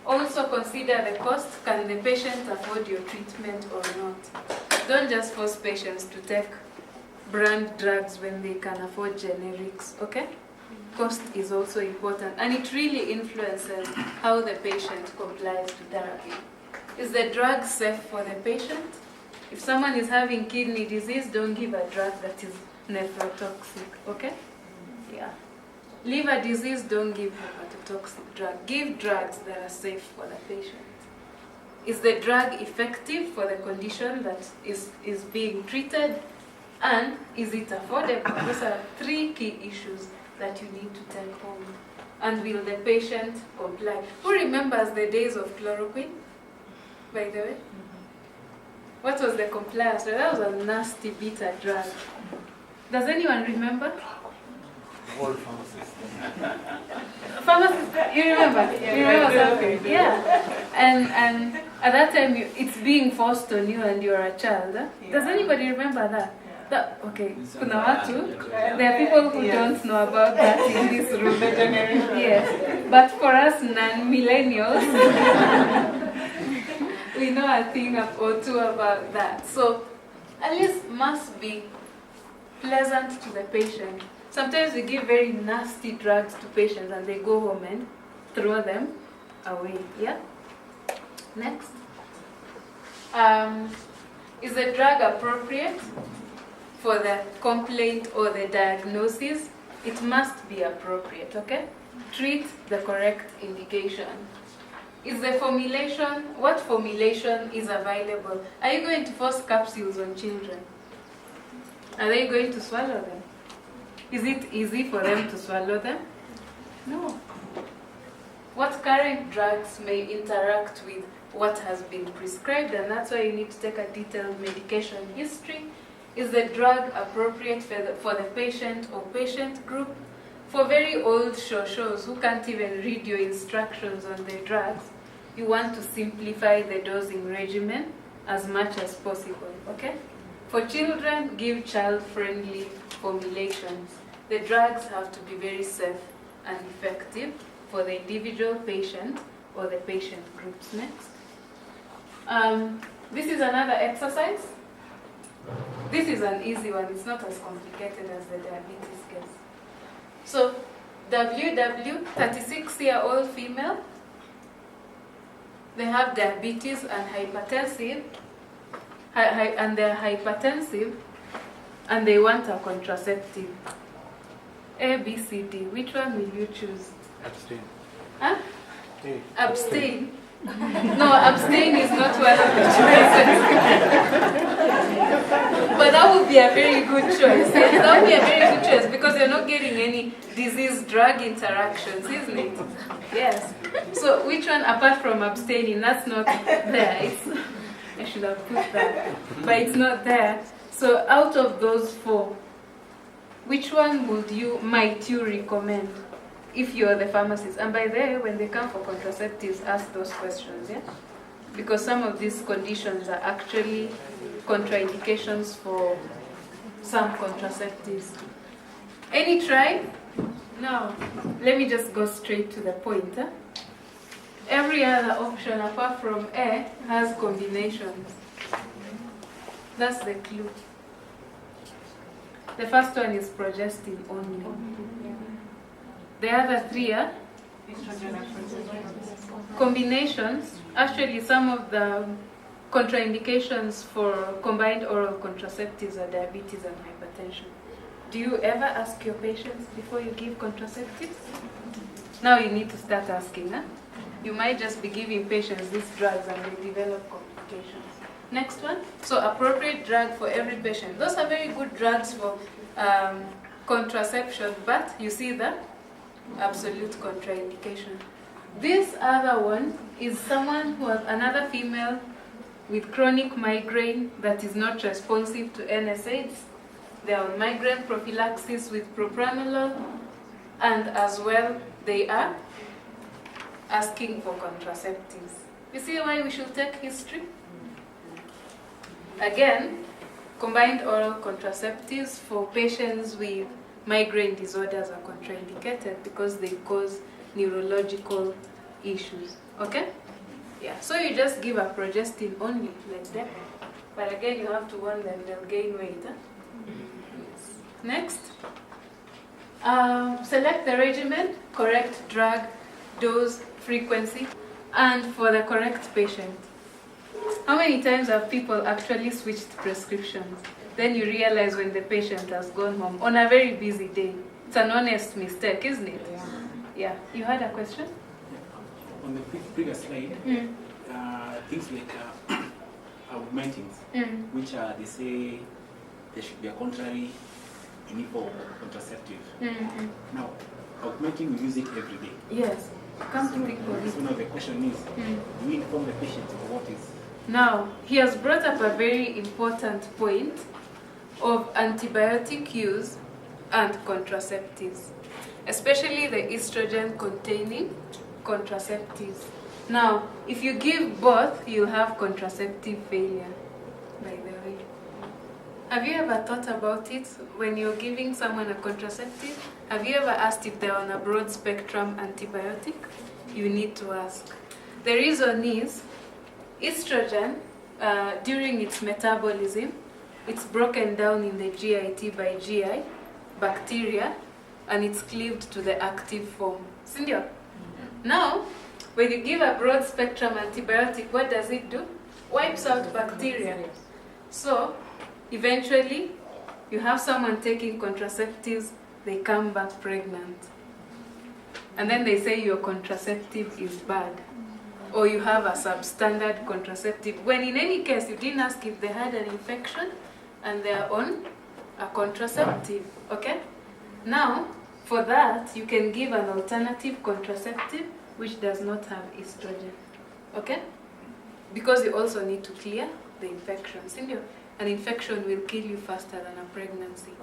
Also consider the cost. Can the patient afford your treatment or not? Don't just force patients to take brand drugs when they can afford generics, okay? Cost is also important, and it really influences how the patient complies to therapy. Is the drug safe for the patient? If someone is having kidney disease, don't give a drug that is nephrotoxic, okay? Yeah. Liver disease, don't give hepatotoxic drug. Give drugs that are safe for the patient. Is the drug effective for the condition that is being treated? And is it affordable? Those are 3 key issues that you need to take home. And will the patient comply? Who remembers the days of chloroquine, by the way? What was the compliance? That was a nasty bitter drug. Does anyone remember? All pharmacists. Pharmacist, you remember? You remember something? Yeah. And at that time, it's being forced on you and you're a child. Huh? Does anybody remember that? Okay, kuna watu, there are people who don't know about that in this room. Yes. But for us non-millennials, we know a thing or two about that. So at least must be pleasant to the patient. Sometimes we give very nasty drugs to patients and they go home and throw them away. Yeah? Next. Is the drug appropriate for the complaint or the diagnosis? It must be appropriate, okay? Treat the correct indication. Is the formulation, what formulation is available? Are you going to force capsules on children? Are they going to swallow them? Is it easy for them to swallow them? No. What current drugs may interact with what has been prescribed, and that's why you need to take a detailed medication history. Is the drug appropriate for the patient or patient group? For very old shows who can't even read your instructions on the drugs, you want to simplify the dosing regimen as much as possible, okay? For children, give child-friendly formulations. The drugs have to be very safe and effective for the individual patient or the patient groups. Next. This is another exercise. This is an easy one. It's not as complicated as the diabetes case. So, WW, 36-year-old female. They have diabetes and hypertensive, and they're hypertensive, and they want a contraceptive. A, B, C, D. Which one will you choose? Abstain. Huh? A. Abstain. No, abstain is not one of the choices. But that would be a very good choice. Yes, that would be a very good choice because you're not getting any disease-drug interactions, isn't it? Yes. So which one, apart from abstaining, that's not there. I should have put that, but it's not there. So out of those four, which one might you recommend if you're the pharmacist? And by the way, when they come for contraceptives, ask those questions, yeah? Because some of these conditions are actually contraindications for some contraceptives. Any try? No. Let me just go straight to the point. Huh? Every other option apart from A has combinations. That's the clue. The first one is progestin only. The other three are combinations. Actually, some of the contraindications for combined oral contraceptives are diabetes and hypertension. Do you ever ask your patients before you give contraceptives? Now you need to start asking. Huh? You might just be giving patients these drugs and they develop complications. Next one. So appropriate drug for every patient. Those are very good drugs for contraception, but you see the absolute contraindication. This other one is someone who has another female with chronic migraine that is not responsive to NSAIDs. They are on migraine prophylaxis with propranolol, and as well they are asking for contraceptives. You see why we should take history? Again, combined oral contraceptives for patients with migraine disorders are contraindicated because they cause neurological issues. Okay? Yeah, so you just give a progestin only, like that. But again, you have to warn them, they'll gain weight. Huh? Yes. Next. Select the regimen, correct drug, dose, frequency, and for the correct patient. How many times have people actually switched prescriptions? Then you realize when the patient has gone home on a very busy day. It's an honest mistake, isn't it? Yeah. You had a question? On the previous slide, things like augmentings, which they say there should be a contrary need for contraceptive. Now, augmenting, we use it every day. Yes. Come to think of it. So now the question is, do we inform the patient of what is? Now, he has brought up a very important point of antibiotic use and contraceptives, especially the estrogen-containing contraceptives. Now, if you give both, you'll have contraceptive failure, by the way. Have you ever thought about it when you're giving someone a contraceptive? Have you ever asked if they're on a broad-spectrum antibiotic? You need to ask. The reason is, estrogen, during its metabolism, it's broken down in the GIT by GI bacteria, and it's cleaved to the active form. Sindio? Now, when you give a broad-spectrum antibiotic, what does it do? Wipes out bacteria. So, eventually, you have someone taking contraceptives, they come back pregnant. And then they say your contraceptive is bad. Or you have a substandard contraceptive, when in any case you didn't ask if they had an infection and they are on a contraceptive, okay? Now, for that, you can give an alternative contraceptive which does not have estrogen, okay? Because you also need to clear the infections. An infection will kill you faster than a pregnancy.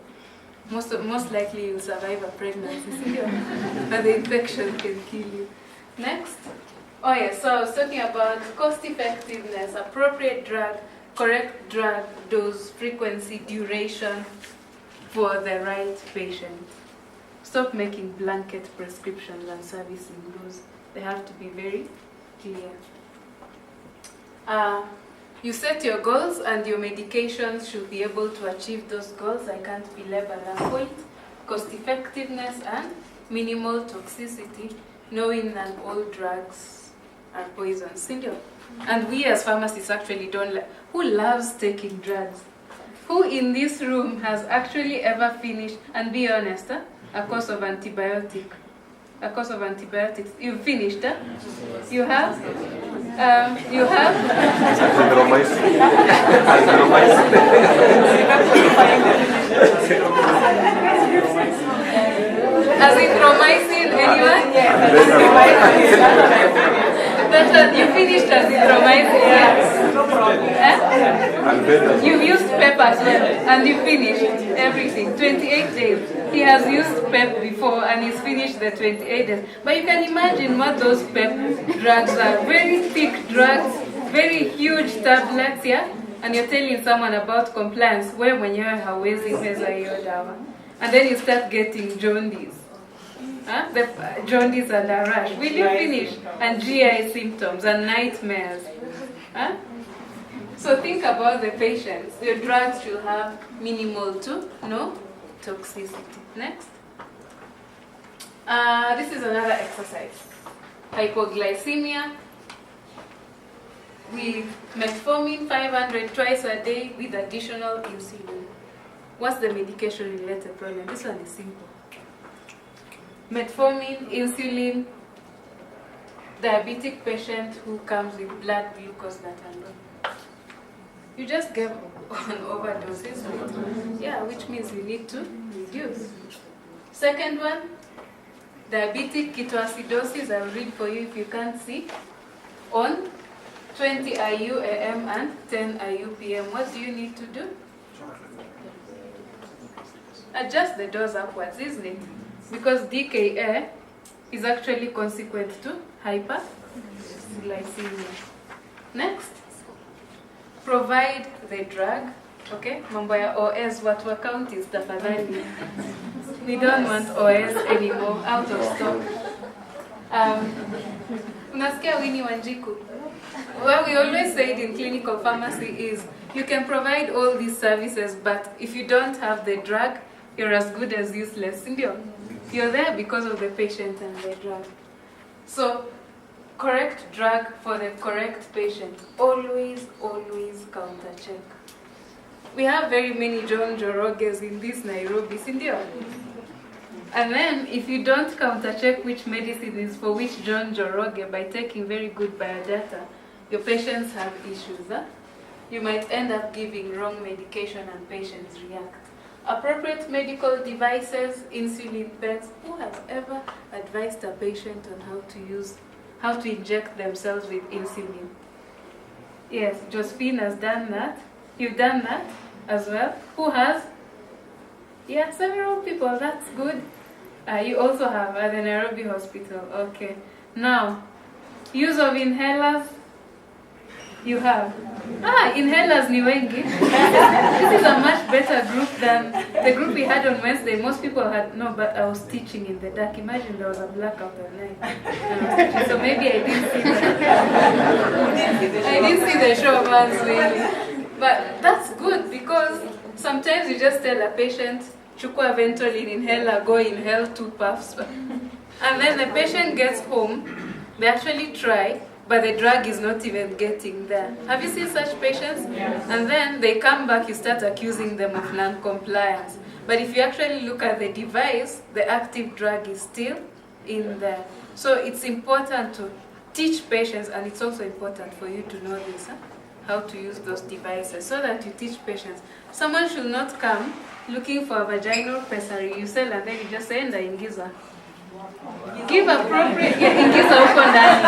Most likely you'll survive a pregnancy, but the infection can kill you. Next. Oh yes, so I was talking about cost effectiveness, appropriate drug, correct drug, dose, frequency, duration for the right patient. Stop making blanket prescriptions and servicing those. They have to be very clear. You set your goals and your medications should be able to achieve those goals. I can't belabor that point. Cost effectiveness and minimal toxicity, knowing that all drugs are poisons. And we as pharmacists actually don't who loves taking drugs? Who in this room has actually ever finished, and be honest, a course of antibiotic? A course of antibiotics. You've finished, huh? You have? You have? Azithromycin, anyone? That's what you finished azithromycin, yes. You've used PEP as well, and you finished everything. 28 days. He has used PEP before, and he's finished the 28 days. But you can imagine what those PEP drugs are. Very thick drugs, very huge tablets, yeah? And you're telling someone about compliance, where mwenyewe hawezi meza hiyo dawa. And then you start getting jaundice. The jaundice and a rash. Will you finish? And GI symptoms and nightmares. So think about the patients. Your drugs should have minimal to no toxicity. Next. This is another exercise. Hypoglycemia with metformin 500 twice a day with additional insulin. What's the medication-related problem? This one is simple. Metformin, insulin, diabetic patient who comes with blood glucose that are low. You just gave an overdose, isn't it? Yeah, which means you need to reduce. Second one, diabetic ketoacidosis. I'll read for you if you can't see. On 20 IU AM and 10 IU PM. What do you need to do? Adjust the dose upwards, isn't it? Because DKA is actually consequent to hyperglycemia. Next, provide the drug. Okay, mambo ya OS, watu wa counties tafadhali. We don't want OS anymore, out of stock. Unasikia Winnie Wanjiku? What we always said in clinical pharmacy is, you can provide all these services, but if you don't have the drug, you're as good as useless. You're there because of the patient and the drug. So, correct drug for the correct patient. Always, always counter check. We have very many John Joroges in this Nairobi, India. And then, if you don't counter check which medicine is for which John Joroge by taking very good biodata, your patients have issues. You might end up giving wrong medication and patients react. Appropriate medical devices, insulin pens. Who has ever advised a patient on how to inject themselves with insulin? Yes, Josephine has done that. You've done that as well. Who has? Yeah, several people. That's good. You also have at the Nairobi Hospital. Okay. Now, use of inhalers. You have. Inhalers ni wengi. This is a much better group than the group we had on Wednesday. Most people had, no, but I was teaching in the dark. Imagine there was a blackout at night. So maybe I didn't see I didn't see the show once really. But that's good because sometimes you just tell a patient, chukua Ventolin inhaler, go inhale 2 puffs. And then the patient gets home, they actually try, but the drug is not even getting there. Have you seen such patients? Yes. And then they come back, you start accusing them of non-compliance. But if you actually look at the device, the active drug is still in there. So it's important to teach patients, and it's also important for you to know this, how to use those devices, so that you teach patients. Someone should not come looking for a vaginal pessary, you sell and then you just say, enda ingiza. Give appropriate, ingiza huko ndani.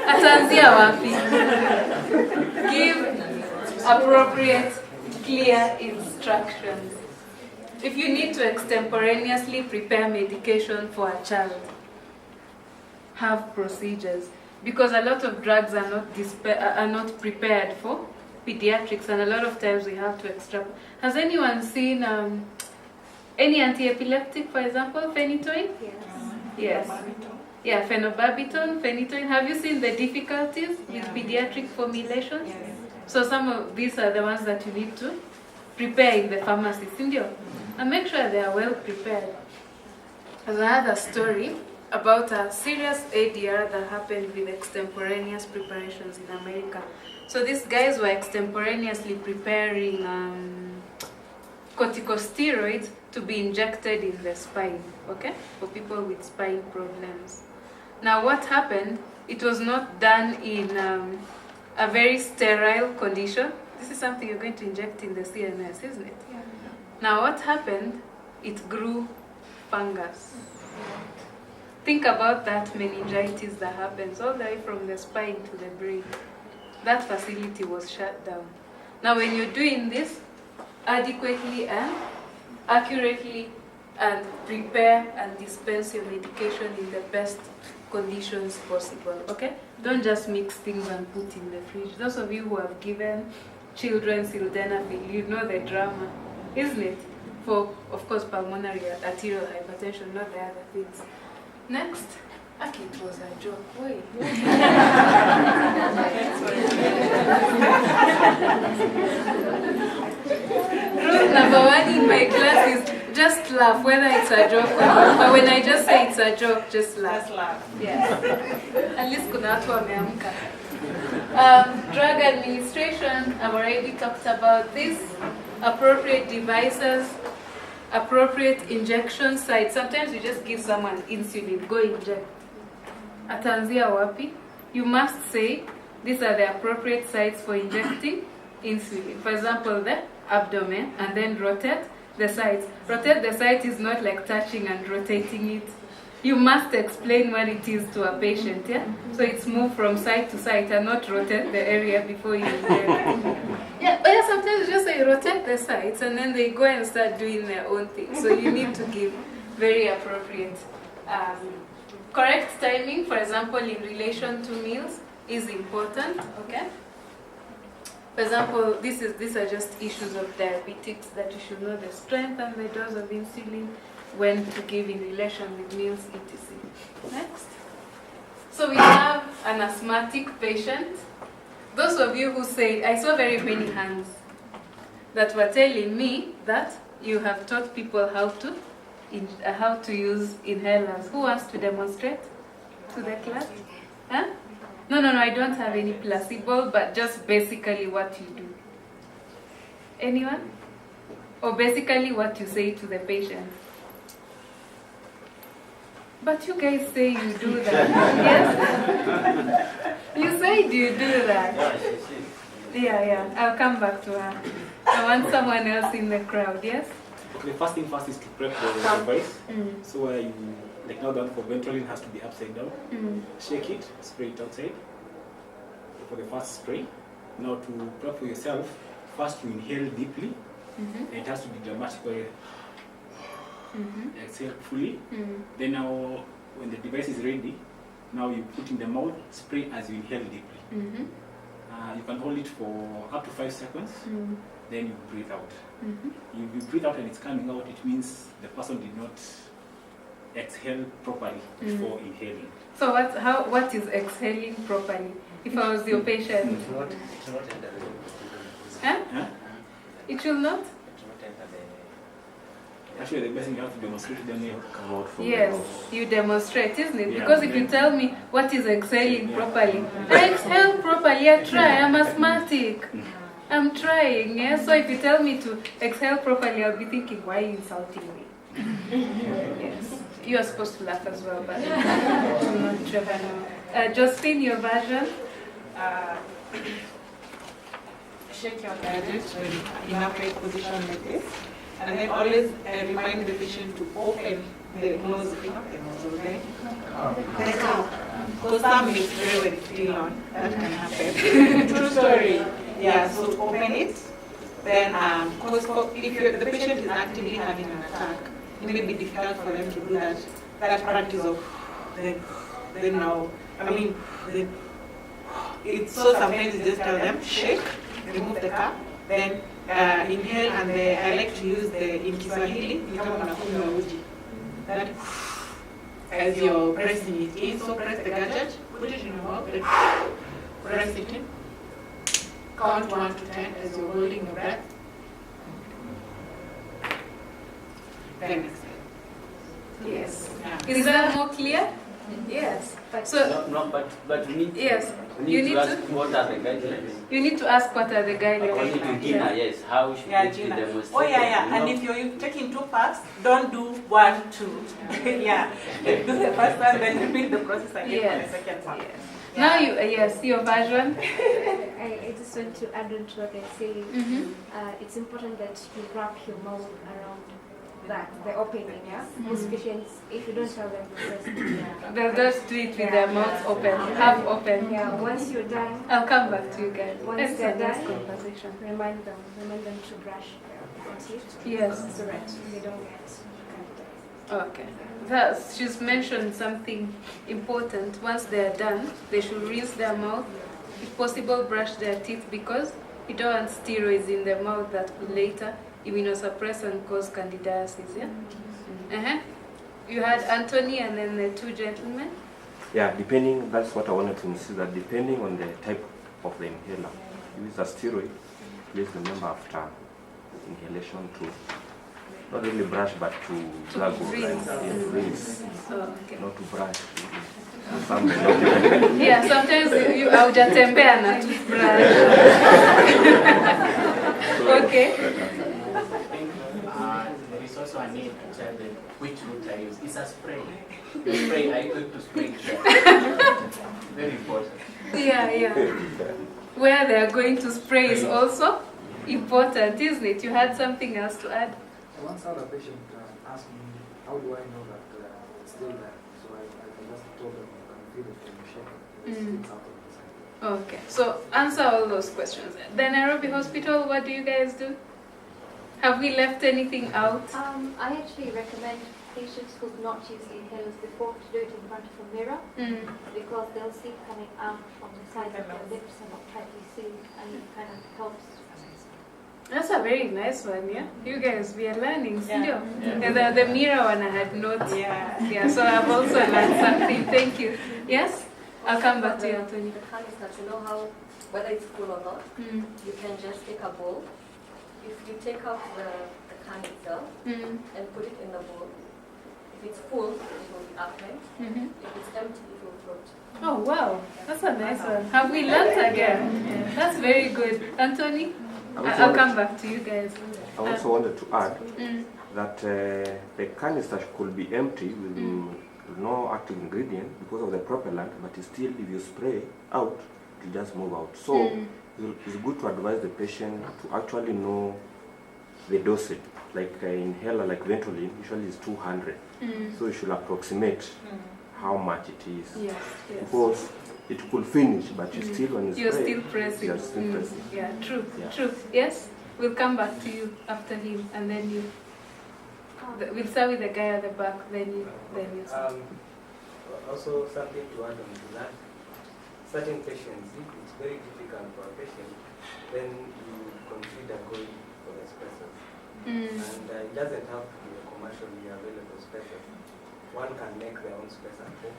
Ataanzia wapi? Give appropriate, clear instructions. If you need to extemporaneously prepare medication for a child, have procedures. Because a lot of drugs are not prepared for pediatrics, and a lot of times we have to extrapolate. Has anyone seen any anti-epileptic, for example, phenytoin? Yes. Yeah, phenobarbital, phenytoin. Have you seen the difficulties with pediatric formulations? Yes. So some of these are the ones that you need to prepare in the pharmacy, and make sure they are well prepared. As another story, about a serious ADR that happened with extemporaneous preparations in America. So these guys were extemporaneously preparing corticosteroids to be injected in the spine, okay, for people with spine problems. Now what happened, it was not done in a very sterile condition. This is something you're going to inject in the CNS, isn't it? Yeah. Now what happened, it grew fungus. Think about that meningitis that happens all the way from the spine to the brain. That facility was shut down. Now when you're doing this, adequately and accurately and prepare and dispense your medication in the best conditions possible, okay? Don't just mix things and put in the fridge. Those of you who have given children sildenafil, you know the drama, isn't it? For, of course, pulmonary arterial hypertension, not the other things. Next. Aki, it was a joke. Why? Rule number 1 in my class is just laugh, whether it's a joke or not. But when I just say it's a joke, just laugh. Just laugh. Yes. At least kuna watu wameamka. Drug administration, I've already talked about this. Appropriate devices, appropriate injection sites. Sometimes you just give someone insulin, go inject. Atanzia wapi? You must say, these are the appropriate sites for injecting insulin. For example, the abdomen, and then rotate the sites. Rotate the site is not like touching and rotating it. You must explain what it is to a patient, yeah? So it's move from side to side and not rotate the area before you inject. Yeah, but yeah, sometimes you just say rotate the sites and then they go and start doing their own thing. So you need to give very appropriate correct timing, for example, in relation to meals is important, okay? For example, these are just issues of diabetics that you should know the strength and the dose of insulin, when to give in relation with meals, etc. Next. So we have an asthmatic patient. Those of you who say, I saw very many hands that were telling me that you have taught people how to use inhalers. Who wants to demonstrate to the class? Huh? No, I don't have any placebo, but just basically what you do. Anyone? Or basically what you say to the patient. But you guys say you do that, yes? You said you do that. Yeah, I'll come back to her. I want someone else in the crowd, yes? Okay, the first thing first is to prep the device. So where you, like now that for ventricle has to be upside down. Shake it, spray it outside. For the first spray. Now to prep for yourself, first you inhale deeply. And it has to be dramatically. Exhale fully. Then now, when the device is ready, now you put in the mouth, spray as you inhale deeply. You can hold it for up to 5 seconds. Then you breathe out. If you breathe out and it's coming out, it means the person did not exhale properly before inhaling. So what is exhaling properly? If I was your patient, It will not enter the huh? It will not. Actually, the best thing you have to demonstrate then you come out from Yes, you demonstrate, isn't it? Yeah, Because if you tell me what is exhaling properly, I exhale properly, I try, I'm asthmatic. I'm trying, yeah? So if you tell me to exhale properly, I'll be thinking, why are you insulting me? Yes. You are supposed to laugh as well, but not Trevor, no. Josephine, your version? Shake your gadget in a upright position like this. And then always remind the patient to open the nose, okay? The cup. Because some mix very well still on. That can happen. True story. Yeah, so open it. Then, because if the patient is actively having an attack, it may be difficult for them to do that practice of then now. I mean, it's so sometimes you just tell them, shake, remove the cup, then inhale, and I like to use the in Kiswahili, that as you're pressing it in, so press the gadget, put it in your mouth, press it in, count 1 to 10 as you're holding your breath, then exhale. Yes. Yeah. Is that more clear? Yes. But So, But we need, yes, we you need need to ask to, what are the guidelines. you need to ask what are the According guidelines. to Gina, yes, how should Yeah, it be Gina. demonstrated? Oh, yeah, yeah. you And know? if you're taking 2 packs, don't do 1, 2. Yeah. Do the first one, then repeat the process again for Yes. the second one. Yes. Now you, yes, your version. I just want to add on to what I say. It's important that you wrap your mouth around the opening. Yeah? Most patients, if you don't tell them to press, They'll just do it with their mouths open, half open. yeah, once you're done, I'll come back to you guys. Once It's a they're nice done, conversation. remind them to brush their teeth. Yes. So that they don't get candidized. Okay. She's mentioned something important. Once they're done, they should rinse their mouth. If possible, brush their teeth because you don't want steroids in the mouth that could later immunosuppress and cause candidiasis. Yeah. You had Anthony and then the 2 gentlemen. Yeah, depending. That's what I wanted to insist, that depending on the type of the inhaler, use a steroid. Please remember after inhalation to not really brush, but to gargle, rinse. rinse, Oh, okay. not to brush. Yeah, sometimes you haujatembea na toothbrush. Okay. I think there is also a need to tell them which route I use. It's a spray. The spray, I equip to spray. Very important. Yeah. Where they are going to spray is also important, isn't it? You had something else to add? I once had a patient ask me, how do I know that it's still there? So I just told them, you can feel it when you shake it. It's out of the side. Okay, so answer all those questions. The Nairobi Hospital, what do you guys do? Have we left anything out? I actually recommend patients who've not used inhalers before to do it in front of a mirror because they'll see it coming out from the side of their lips and not tightly sealed, and it kind of helps. That's a very nice one, yeah? You guys, we are learning still. Yeah. And the mirror one I had notes. Yeah. So I've also learned something. Thank you. Yes? I'll come back to you, Anthony. The canister, to know how, whether it's full or not, you can just take a bowl. If you take out the can itself and put it in the bowl, if it's full, it will be upright. If it's empty, it will float. Oh, wow. That's a nice one. Have we learned again? That's very good. Anthony? I'll come back to you guys. I also wanted to add that the canister could be empty with no active ingredient because of the propellant, but still if you spray out, it will just move out. So it's good to advise the patient to actually know the dosage. Like inhaler, like Ventolin, usually is 200. So you should approximate how much it is. Yes. Because it could finish, but you still, when you You're spray, still pressing. you're still pressing. Yeah, true. Yeah. True. Yes? We'll come back to you after him, and then you. We'll start with the guy at the back, then you. Also, something to add on to that. Certain patients, if it's very difficult for a patient, then you consider going for the spacers. And it doesn't have to be a commercially available spacer. One can make their own spacer at home.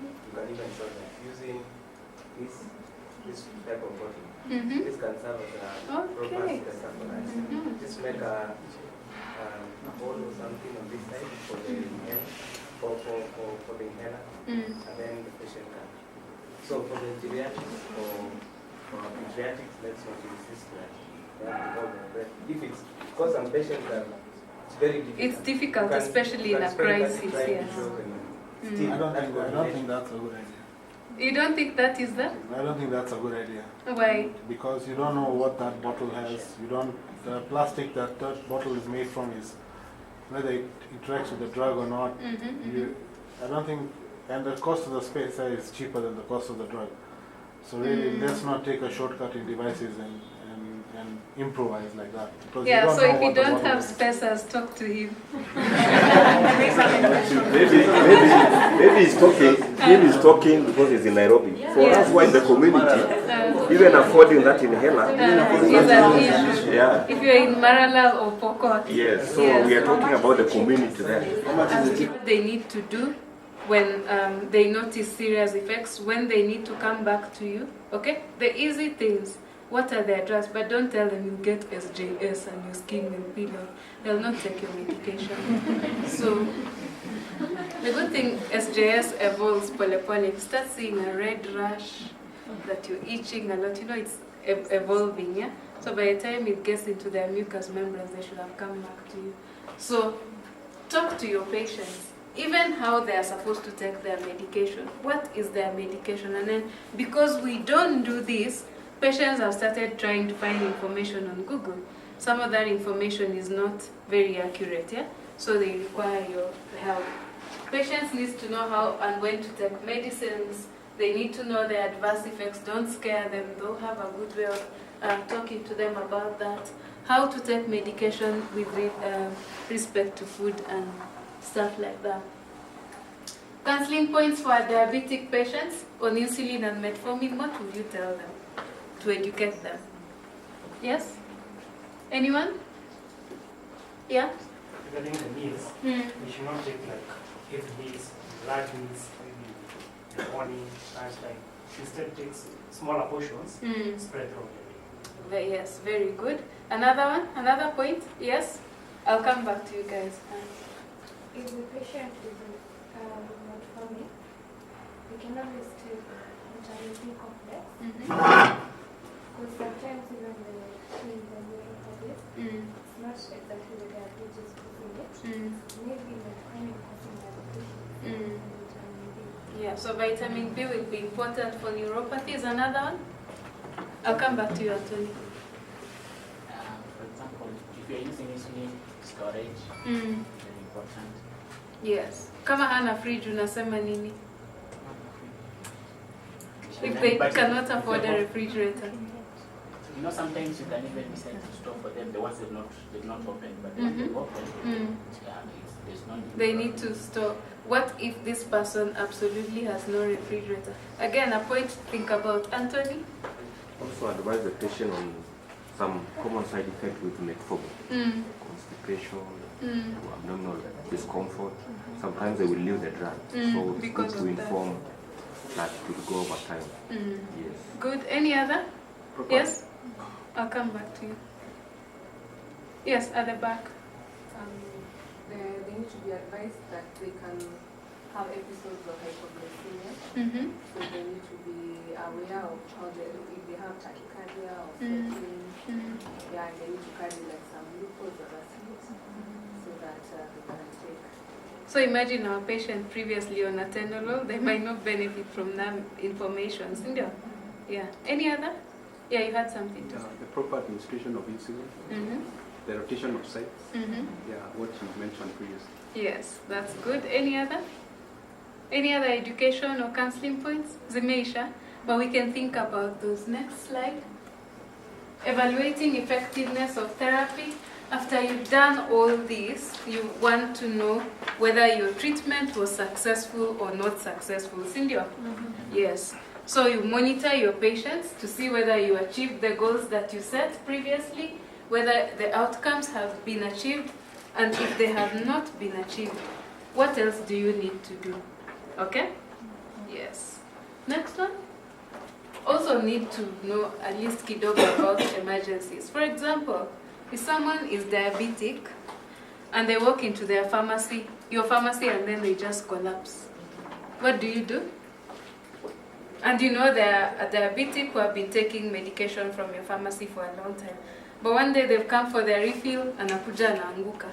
You can even show them using this type of bottle. This can serve as a proper spacer for us. Just make a hole or something on this side for the inhaler, for the inhaler, and then the patient can. So for the geriatrics or pediatrics, let's not insist that they have to hold their breath. If it's, because some patients are, it's very difficult. It's difficult, especially in a crisis. Yes. I don't think that's a good idea. You don't think that is that? I don't think that's a good idea. Why? Because you don't know what that bottle has. You don't. The plastic that bottle is made from is whether it interacts with the drug or not. I don't think, and the cost of the spacer is cheaper than the cost of the drug. So really, let's not take a shortcut in devices and improvise like that. Because Yeah, you don't so know if you what the don't bottle have is. spacers, talk to him. Maybe he's talking because he's in Nairobi. For us who are in the community, even affording that inhaler is an issue. Yeah. If you're in Maralal or Pokot. Yes, so we are talking about the community there. What they need to do when they notice serious effects, when they need to come back to you, okay? The easy things, what are their drugs? But don't tell them you get SJS and your skin will peel off. They'll not take your medication. So The good thing, SJS evolves pole pole. You start seeing a red rash, that you're itching a lot. You know, it's evolving, yeah? So by the time it gets into their mucous membranes, they should have come back to you. So talk to your patients, even how they are supposed to take their medication. What is their medication? And then, because we don't do this, patients have started trying to find information on Google. Some of that information is not very accurate, yeah? So they require your help. Patients need to know how and when to take medicines. They need to know the adverse effects. Don't scare them. They'll have a good way of talking to them about that. How to take medication with respect to food and stuff like that. Counseling points for diabetic patients on insulin and metformin. What would you tell them to educate them? Yes? Anyone? Yeah? Regarding the meals, we should not take like heavy meals, large meals, maybe morning, lunchtime. Instead, take smaller portions, spread throughout the day. Yes, very good. Another one? Another point? Yes? I'll come back to you guys. If the patient is not farming, we can always take vitamin C complex. Because sometimes even the neuropathy, it's not exactly the diabetes causing it. Maybe metformin causing diabetes. Yeah, so vitamin B will be important for neuropathies. Another one? I'll come back to you, Anthony. For example, if you're using insulin storage, very important. Yes. Kama hana fridge unasema nini? If they cannot afford a refrigerator. You know, sometimes you can even decide to store for them the ones they've not opened, but the ones they've opened, there's no need. They need to store. What if this person absolutely has no refrigerator? Again, a point to think about. Anthony? Also advise the patient on some common side effects with metformin. Constipation, abdominal discomfort. Sometimes they will leave the drug. So it's good to inform that it will go over time. Yes. Good. Any other? Yes? I'll come back to you. Yes, at the back. They need to be advised that they can have episodes of hypoglycemia. So they need to be aware of how if they have tachycardia or sweating. Yeah, and they need to carry like some glucose or acid so that they can take. So imagine our patient previously on atenolol, they might not benefit from that information. Yeah. Any other? Yeah, you had something to say. The proper administration of insulin, the rotation of sites, yeah, what you mentioned previously. Yes, that's good. Any other? Any other education or counseling points? Zimeisha, but we can think about those. Next slide. Evaluating effectiveness of therapy. After you've done all this, you want to know whether your treatment was successful or not successful. Cindy? Yes. So you monitor your patients to see whether you achieved the goals that you set previously, whether the outcomes have been achieved, and if they have not been achieved, what else do you need to do? Okay? Yes. Next one. Also need to know at least kidogo about emergencies. For example, if someone is diabetic and they walk into their pharmacy, your pharmacy, and then they just collapse, what do you do? And you know they're a diabetic who have been taking medication from your pharmacy for a long time. But one day they've come for their refill and anakuja na anguka.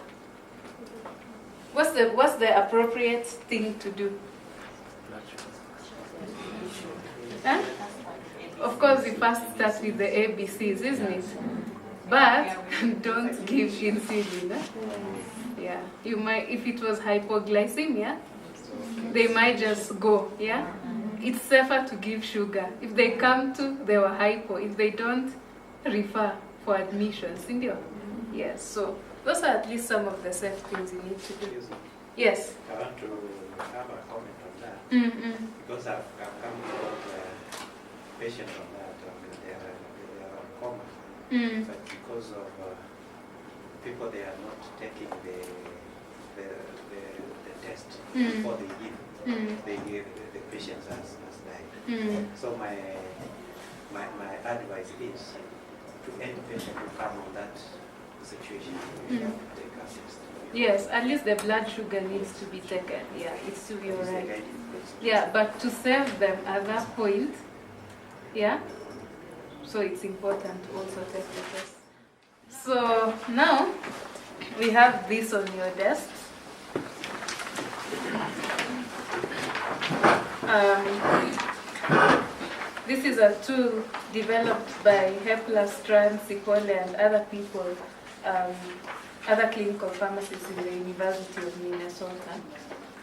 What's the appropriate thing to do? Huh? Of course, we first start with the ABCs, isn't it? But don't give insulin. Yeah, you might. If it was hypoglycemia, they might just go. Yeah. It's safer to give sugar. If they come to, they were hypo. If they don't, refer for admission. Cindy? Yes, so those are at least some of the safe things you need to do. Yes? I want to have a comment on that. Because I've come across a patient on that, they are on coma. But because of people, they are not taking the test before they give. They give the patients has died. So my advice is to any patient who come on that situation. Mm. Take a test. Yes, at least the blood sugar needs to be taken. Yeah, it's to be It's the alright. guiding principle. Yeah, but to save them at that point, yeah, so it's important to also take the test. So now we have this on your desk. This is a tool developed by Hepler, Strand, Cipolle, and other people, other clinical pharmacists in the University of Minnesota.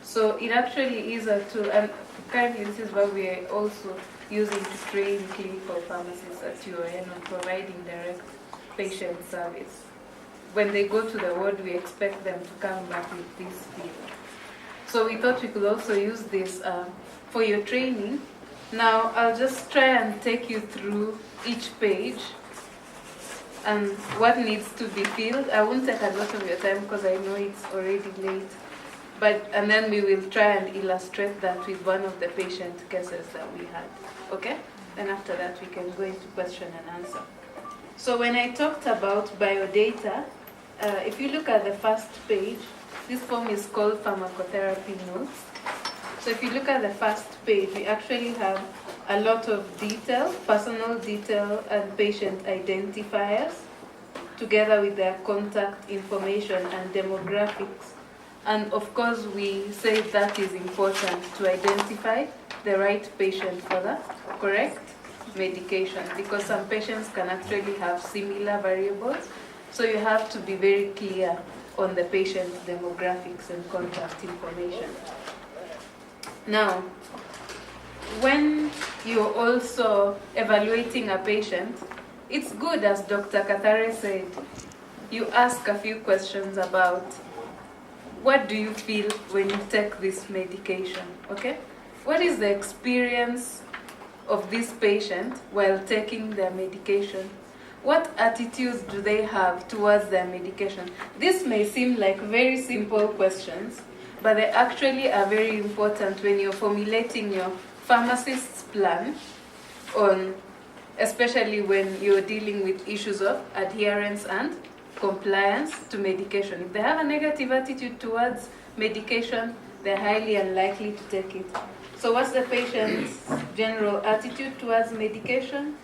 So it actually is a tool, and currently this is what we are also using to train clinical pharmacists at UON on providing direct patient service. When they go to the ward, we expect them to come back with this field. So we thought we could also use this for your training. Now I'll just try and take you through each page and what needs to be filled. I won't take a lot of your time because I know it's already late. And then we will try and illustrate that with one of the patient cases that we had. Okay? And after that we can go into question and answer. So when I talked about biodata, if you look at the first page, this form is called pharmacotherapy notes. So if you look at the first page, we actually have a lot of detail, personal detail, and patient identifiers, together with their contact information and demographics. And of course, we say that is important to identify the right patient for the correct medication, because some patients can actually have similar variables. So you have to be very clear on the patient's demographics and contact information. Now, when you're also evaluating a patient, it's good, as Dr. Katare said, you ask a few questions about what do you feel when you take this medication, okay? What is the experience of this patient while taking their medication? What attitudes do they have towards their medication? This may seem like very simple questions, but they actually are very important when you're formulating your pharmacist's plan on, especially when you're dealing with issues of adherence and compliance to medication. If they have a negative attitude towards medication, they're highly unlikely to take it. So what's the patient's general attitude towards medication?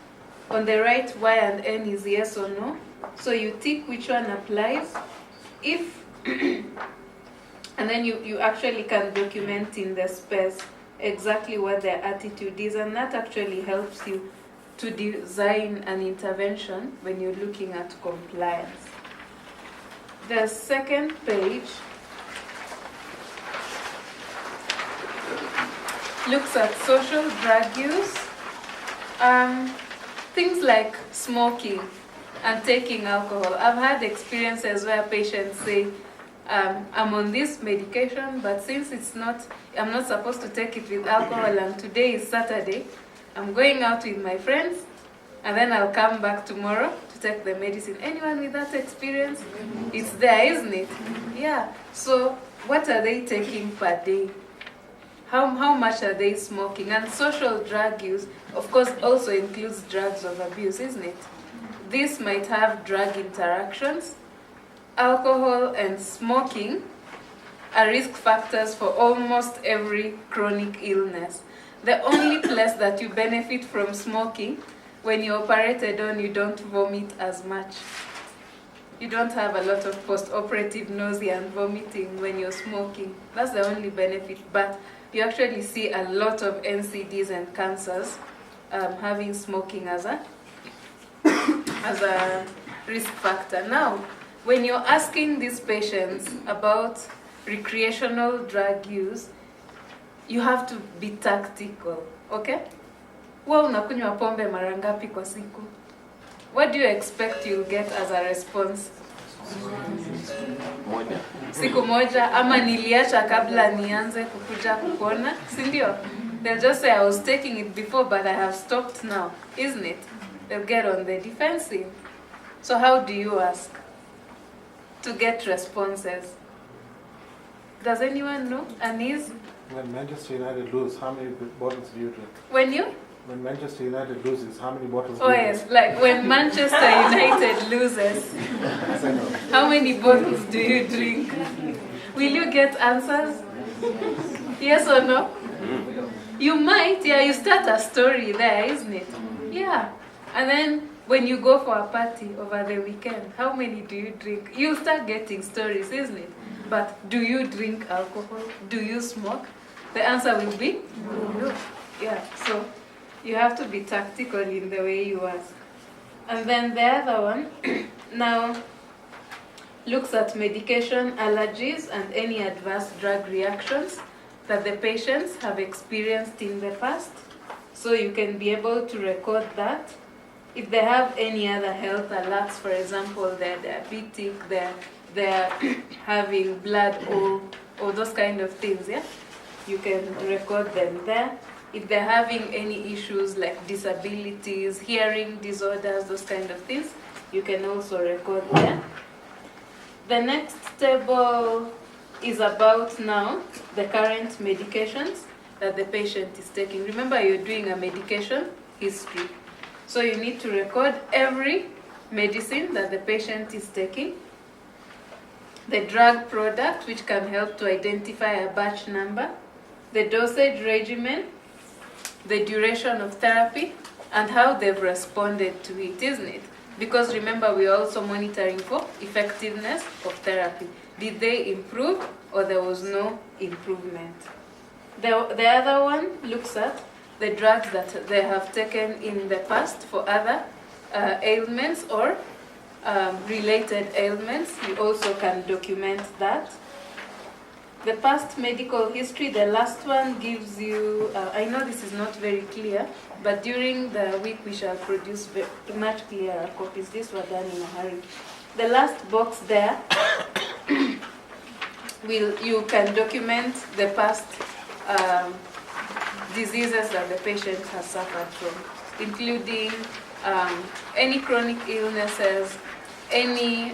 On the right, Y and N is yes or no. So you tick which one applies. If and then you actually can document in the space exactly what their attitude is, and that actually helps you to design an intervention when you're looking at compliance. The second page looks at social drug use. Things like smoking and taking alcohol. I've had experiences where patients say, I'm on this medication, but since I'm not supposed to take it with alcohol, and today is Saturday, I'm going out with my friends, and then I'll come back tomorrow to take the medicine. Anyone with that experience? It's there, isn't it? Yeah. So what are they taking per day? How much are they smoking? And social drug use, of course, also includes drugs of abuse, isn't it? This might have drug interactions. Alcohol and smoking are risk factors for almost every chronic illness. The only place that you benefit from smoking, when you're operated on, you don't vomit as much. You don't have a lot of post-operative nausea and vomiting when you're smoking. That's the only benefit. But you actually see a lot of NCDs and cancers having smoking as a risk factor. Now, when you're asking these patients about recreational drug use, you have to be tactical, okay? Wewe unakunywa pombe mara ngapi kwa siku? What do you expect you'll get as a response? Moja. Siku moja, ama niliacha kabla nianze kukuja kupona, si ndio? They'll just say, I was taking it before, but I have stopped now, isn't it? They'll get on the defensive. So how do you ask to get responses? Does anyone know? Anis? When Manchester United lose, how many bottles do you drink? When you? when Manchester United loses, how many bottles? Oh yes, like when Manchester United loses, Yes, I know. how many bottles do you drink? Will you get answers? Yes or no? You might, yeah, you start a story there, isn't it? Yeah. And then when you go for a party over the weekend, how many do you drink? You start getting stories, isn't it? But do you drink alcohol? Do you smoke? The answer will be no. Yeah, so you have to be tactical in the way you ask. And then the other one now looks at medication allergies and any adverse drug reactions that the patients have experienced in the past. So you can be able to record that. If they have any other health alerts, for example, they're diabetic, they're having blood or those kind of things, yeah? You can record them there. If they're having any issues like disabilities, hearing disorders, those kind of things, you can also record there. The next table is about now the current medications that the patient is taking. Remember, you're doing a medication history. So you need to record every medicine that the patient is taking, the drug product, which can help to identify a batch number, the dosage regimen, the duration of therapy, and how they've responded to it, isn't it? Because remember, we're also monitoring for effectiveness of therapy. Did they improve or there was no improvement? The other one looks at the drugs that they have taken in the past for other ailments or related ailments. You also can document that. The past medical history, the last one gives you, I know this is not very clear, but during the week we shall produce much clearer copies. These were done in a hurry. The last box there, you can document the past diseases that the patient has suffered from, including any chronic illnesses, any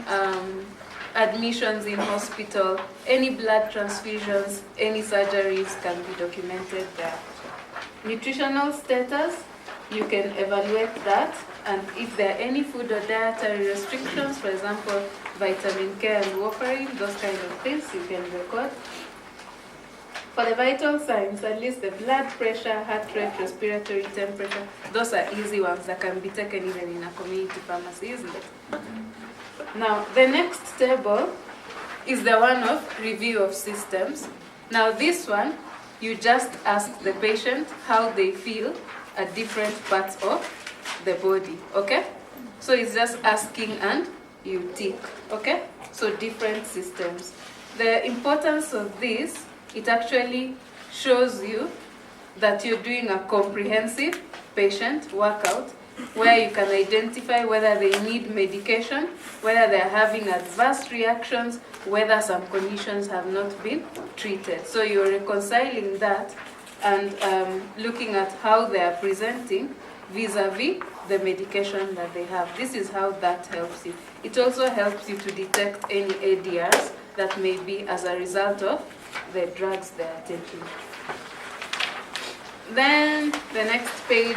admissions in hospital, any blood transfusions, any surgeries can be documented there. Nutritional status, you can evaluate that, and if there are any food or dietary restrictions, for example, vitamin K and warfarin, those kind of things, you can record. For the vital signs, at least the blood pressure, heart rate, respiratory temperature, those are easy ones that can be taken even in a community pharmacy, isn't it? Now, the next table is the one of review of systems. Now, this one, you just ask the patient how they feel at different parts of the body, okay? So it's just asking and you tick, okay? So different systems. The importance of this, it actually shows you that you're doing a comprehensive patient workout where you can identify whether they need medication, whether they're having adverse reactions, whether some conditions have not been treated. So you're reconciling that and looking at how they are presenting vis-a-vis the medication that they have. This is how that helps you. It also helps you to detect any ADRs that may be as a result of the drugs they are taking. Then the next page,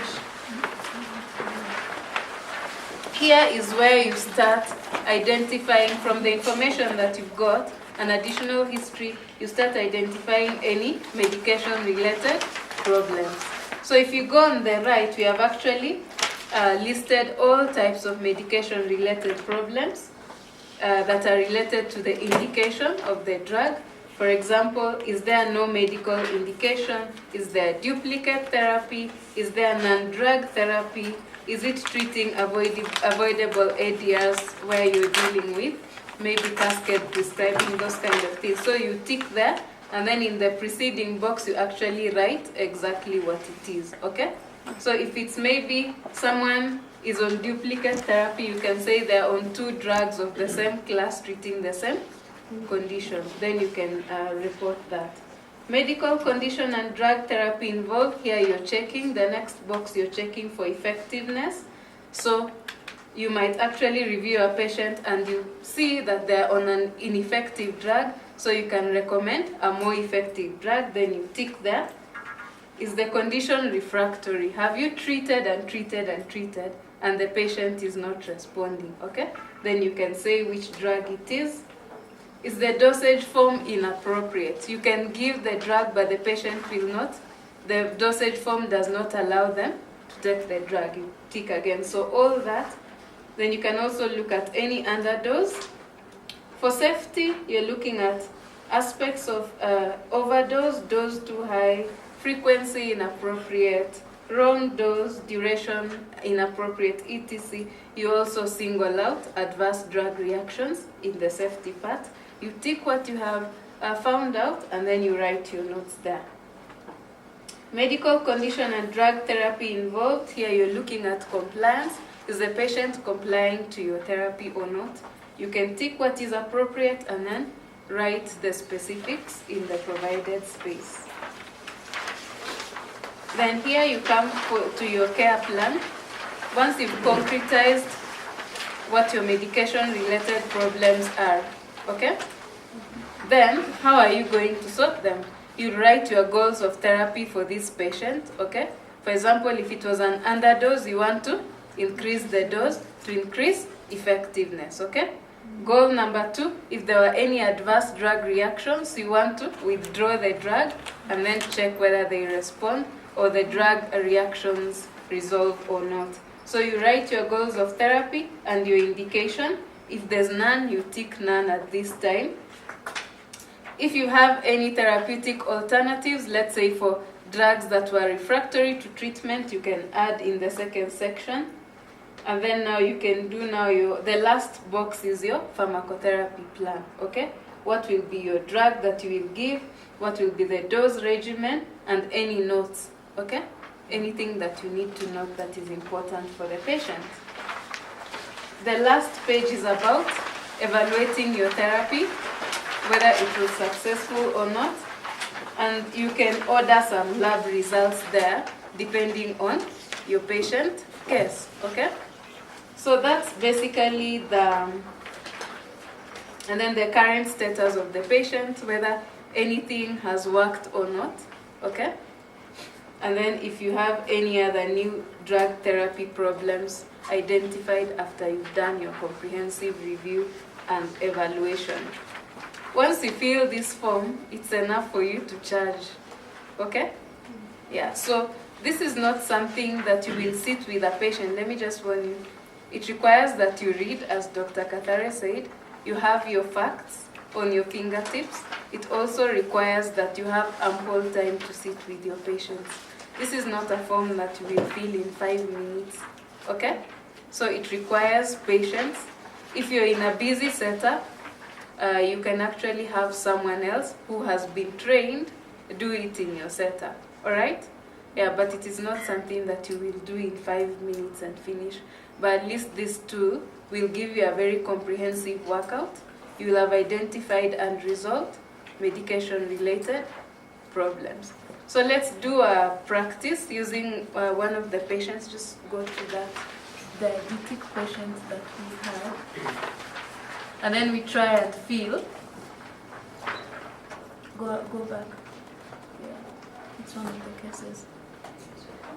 here is where you start identifying from the information that you've got, an additional history, you start identifying any medication-related problems. So if you go on the right, we have actually listed all types of medication-related problems that are related to the indication of the drug. For example, is there no medical indication? Is there duplicate therapy? Is there non-drug therapy? Is it treating avoidable ADRs where you're dealing with maybe cascade prescribing, those kind of things? So you tick there, and then in the preceding box you actually write exactly what it is, okay? So if it's maybe someone is on duplicate therapy, you can say they're on 2 drugs of the same class treating the same condition. Then you can report that. Medical condition and drug therapy involved, here you're checking. The next box you're checking for effectiveness. So you might actually review a patient and you see that they're on an ineffective drug, so you can recommend a more effective drug, then you tick there. Is the condition refractory? Have you treated and treated and treated and the patient is not responding, okay? Then you can say which drug it is. Is the dosage form inappropriate? You can give the drug but the patient will not. The dosage form does not allow them to take the drug. You tick again. So all that. Then you can also look at any underdose. For safety, you're looking at aspects of overdose, dose too high, frequency inappropriate, wrong dose, duration inappropriate, etc. You also single out adverse drug reactions in the safety part. You tick what you have found out and then you write your notes there. Medical condition and drug therapy involved. Here you're looking at compliance. Is the patient complying to your therapy or not? You can tick what is appropriate and then write the specifics in the provided space. Then here you come to your care plan. Once you've concretized what your medication-related problems are, okay? Then, how are you going to sort them? You write your goals of therapy for this patient, okay? For example, if it was an underdose, you want to increase the dose to increase effectiveness, okay? Goal number 2, if there were any adverse drug reactions, you want to withdraw the drug and then check whether they respond or the drug reactions resolve or not. So you write your goals of therapy and your indication. If there's none, you tick none at this time. If you have any therapeutic alternatives, let's say for drugs that were refractory to treatment, you can add in the second section. And then now you can do the last box is your pharmacotherapy plan, okay? What will be your drug that you will give, what will be the dose regimen, and any notes, okay? Anything that you need to note that is important for the patient. The last page is about evaluating your therapy, whether it was successful or not. And you can order some lab results there, depending on your patient case, okay? So that's basically and then the current status of the patient, whether anything has worked or not, okay? And then if you have any other new drug therapy problems identified after you've done your comprehensive review and evaluation. Once you fill this form, it's enough for you to charge, okay? Yeah, so this is not something that you will sit with a patient. Let me just warn you. It requires that you read, as Dr. Kathare said, you have your facts on your fingertips. It also requires that you have ample time to sit with your patients. This is not a form that you will fill in 5 minutes, okay? So it requires patience. If you're in a busy setup, you can actually have someone else who has been trained do it in your setup, all right? Yeah, but it is not something that you will do in 5 minutes and finish. But at least this tool will give you a very comprehensive workout. You will have identified and resolved medication-related problems. So let's do a practice using one of the patients. Just go to that diabetic patient that we have. And then we try and feel. Go back. Yeah, it's one of the cases.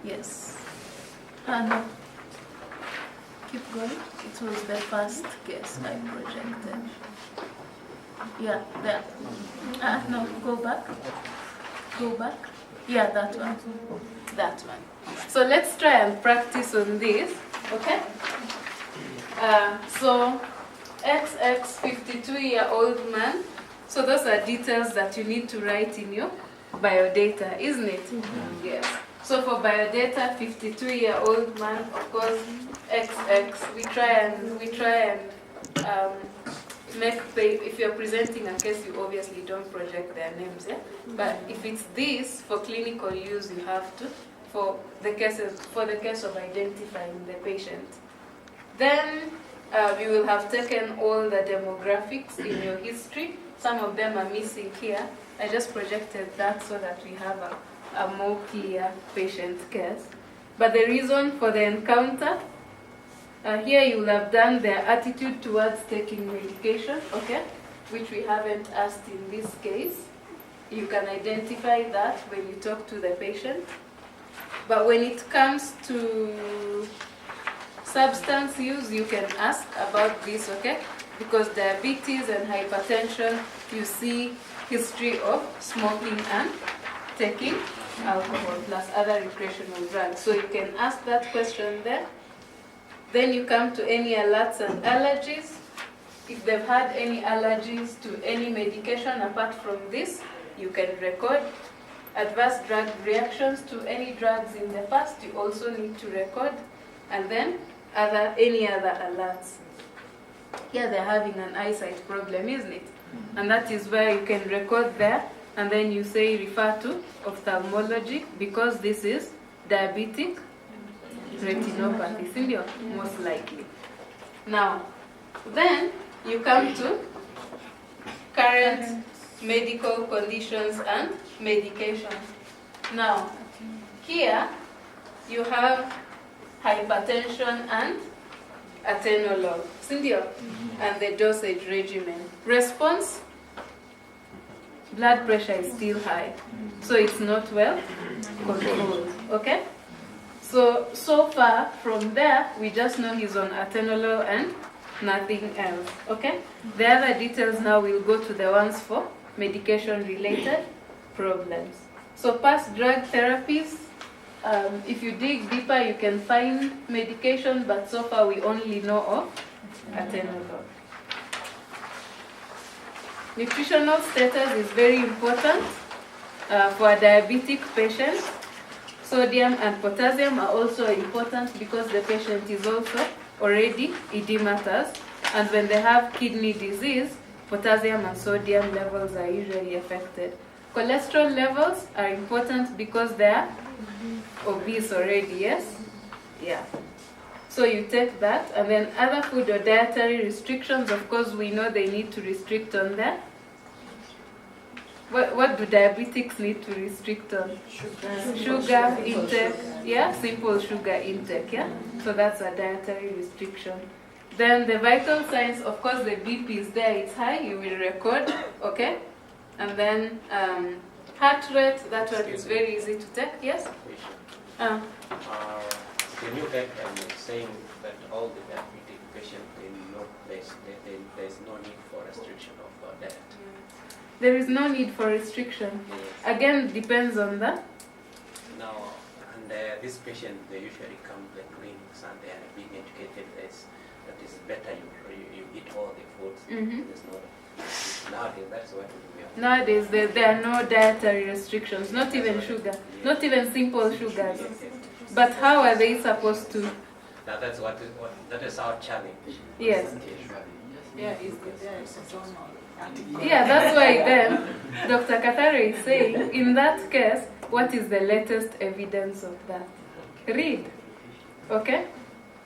Yes. No. Keep going. It was the first case I projected. Yeah, there. No, go back. Go back. Yeah, that one. That one. So let's try and practice on this, okay? So, XX, 52-year-old man. So those are details that you need to write in your biodata, isn't it? Mm-hmm. Yes. So for biodata, 52-year-old man, of course, XX. We try and make if you're presenting a case, you obviously don't project their names, yeah. But if it's this for clinical use, you have to for the case of identifying the patient. Then you will have taken all the demographics in your history. Some of them are missing here. I just projected that so that we have a more clear patient case. But the reason for the encounter, here you will have done their attitude towards taking medication, okay, which we haven't asked in this case. you can identify that when you talk to the patient. But when it comes to substance use, you can ask about this, okay? Because diabetes and hypertension, you see history of smoking and taking alcohol plus other recreational drugs. So you can ask that question there. Then you come to any alerts and allergies. If they've had any allergies to any medication apart from this, you can record. Adverse drug reactions to any drugs in the past, you also need to record. And then any other alerts. Here they're having an eyesight problem, isn't it? And that is where you can record there, and then you say refer to ophthalmology because this is diabetic retinopathy, sindio, most likely. Now, then you come to current medical conditions and medications. Now, here you have hypertension and atenolol, sindio, and the dosage regimen. Response, blood pressure is still high, so it's not well controlled, okay? So far from there, we just know he's on atenolol and nothing else, okay? The other details now will go to the ones for medication-related problems. So past drug therapies, if you dig deeper, you can find medication, but so far we only know of atenolol. Nutritional status is very important for a diabetic patient. Sodium and potassium are also important because the patient is also already edematous, and when they have kidney disease, potassium and sodium levels are usually affected. Cholesterol levels are important because they are obese already, yes? Yeah. So you take that, and then other food or dietary restrictions, of course, we know they need to restrict on that. What do diabetics need to restrict on? Sugar intake, yeah? Simple sugar intake, yeah? So that's a dietary restriction. Then the vital signs, of course, the BP is there, it's high, you will record, okay? And then heart rate, that one is very easy to take, yes? Can you get saying that all the diabetic patients, there's no need for restriction of diet? There is no need for restriction. Again, depends on the... No, and this patient, they usually come to the clinics and they are being educated that is better you eat all the foods. There's no... Nowadays, that's what we are. Nowadays, there are no dietary restrictions, not even sugar, not even simple sugars. But how are they supposed to? Now that is our challenge. Yes. Yeah, Yeah, that's why then Dr. Katare is saying, in that case, what is the latest evidence of that? Read. Okay?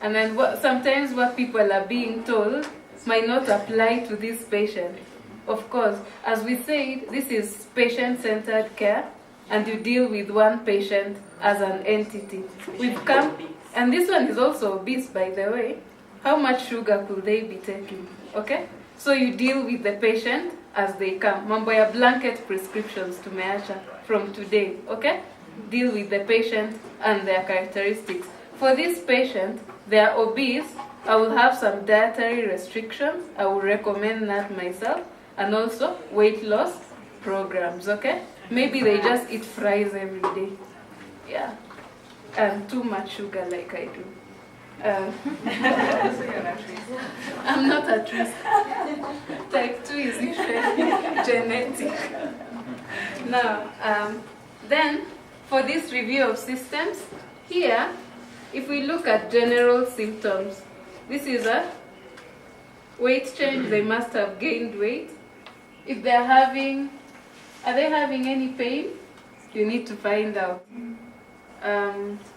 And then sometimes what people are being told might not apply to this patient. Of course, as we said, this is patient-centered care, and you deal with one patient as an entity. We've come, and this one is also obese, by the way. How much sugar could they be taking? Okay? So you deal with the patient as they come. Mambo ya blanket prescriptions tumeacha from today, okay? Deal with the patient and their characteristics. For this patient, they are obese. I will have some dietary restrictions. I will recommend that myself. And also weight loss programs, okay? Maybe they just eat fries every day. Yeah. And too much sugar like I do. I'm not at risk. Type 2 is usually genetic. Now, then, for this review of systems, here, if we look at general symptoms, this is a weight change. They must have gained weight. If are they having any pain? You need to find out.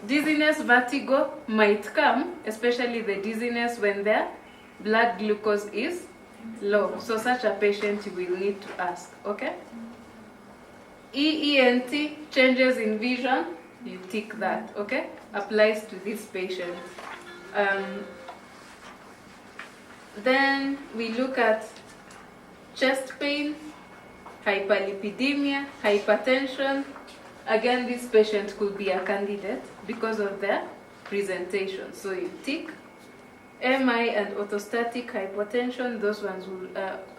Dizziness, vertigo might come, especially the dizziness when their blood glucose is low. So such a patient you will need to ask, okay? EENT, changes in vision, you tick that, okay? Applies to this patient. Then we look at chest pain. hyperlipidemia, hypertension. Again, this patient could be a candidate because of their presentation. So you tick. MI and orthostatic hypotension, those ones will,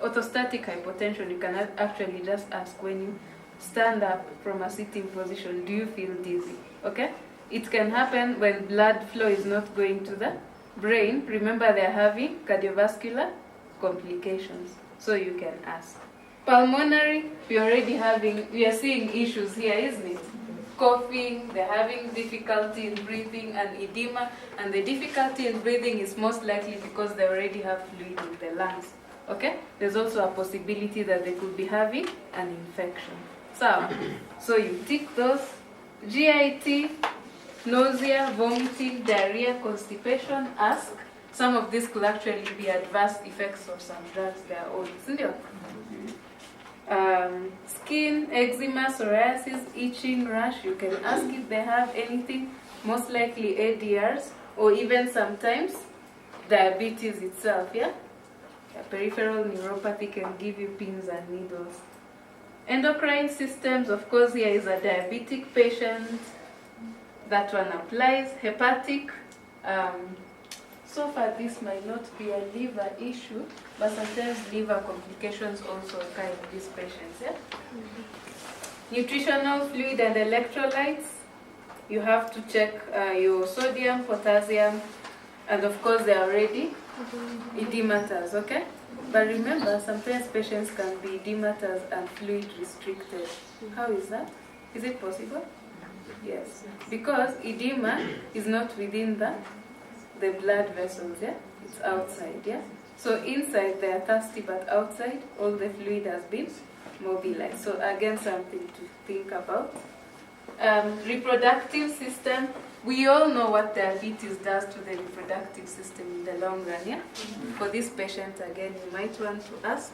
orthostatic hypotension, you can actually just ask when you stand up from a sitting position, do you feel dizzy? Okay? It can happen when blood flow is not going to the brain. Remember, they're having cardiovascular complications, so you can ask. Pulmonary, we are seeing issues here, isn't it? Coughing, they're having difficulty in breathing and edema, and the difficulty in breathing is most likely because they already have fluid in the lungs. Okay? There's also a possibility that they could be having an infection. So you tick those. GIT, nausea, vomiting, diarrhea, constipation, ask. Some of these could actually be adverse effects of some drugs they are on. Skin, eczema, psoriasis, itching, rash, you can ask if they have anything, most likely ADRs, or even sometimes diabetes itself, yeah? Peripheral neuropathy can give you pins and needles. Endocrine systems, of course, here is a diabetic patient. That one applies. Hepatic, so far this might not be a liver issue, but sometimes liver complications also occur in these patients. Yeah? Nutritional fluid and electrolytes, you have to check your sodium, potassium, and of course they are already edematous, okay? But remember, sometimes patients can be edematous and fluid restricted. How is that? Is it possible? Yes, because edema is not within the blood vessels, yeah? It's outside, yeah? So inside they are thirsty, but outside all the fluid has been mobilized. So again, something to think about. Reproductive system, we all know what diabetes does to the reproductive system in the long run, yeah? For this patient, again, you might want to ask.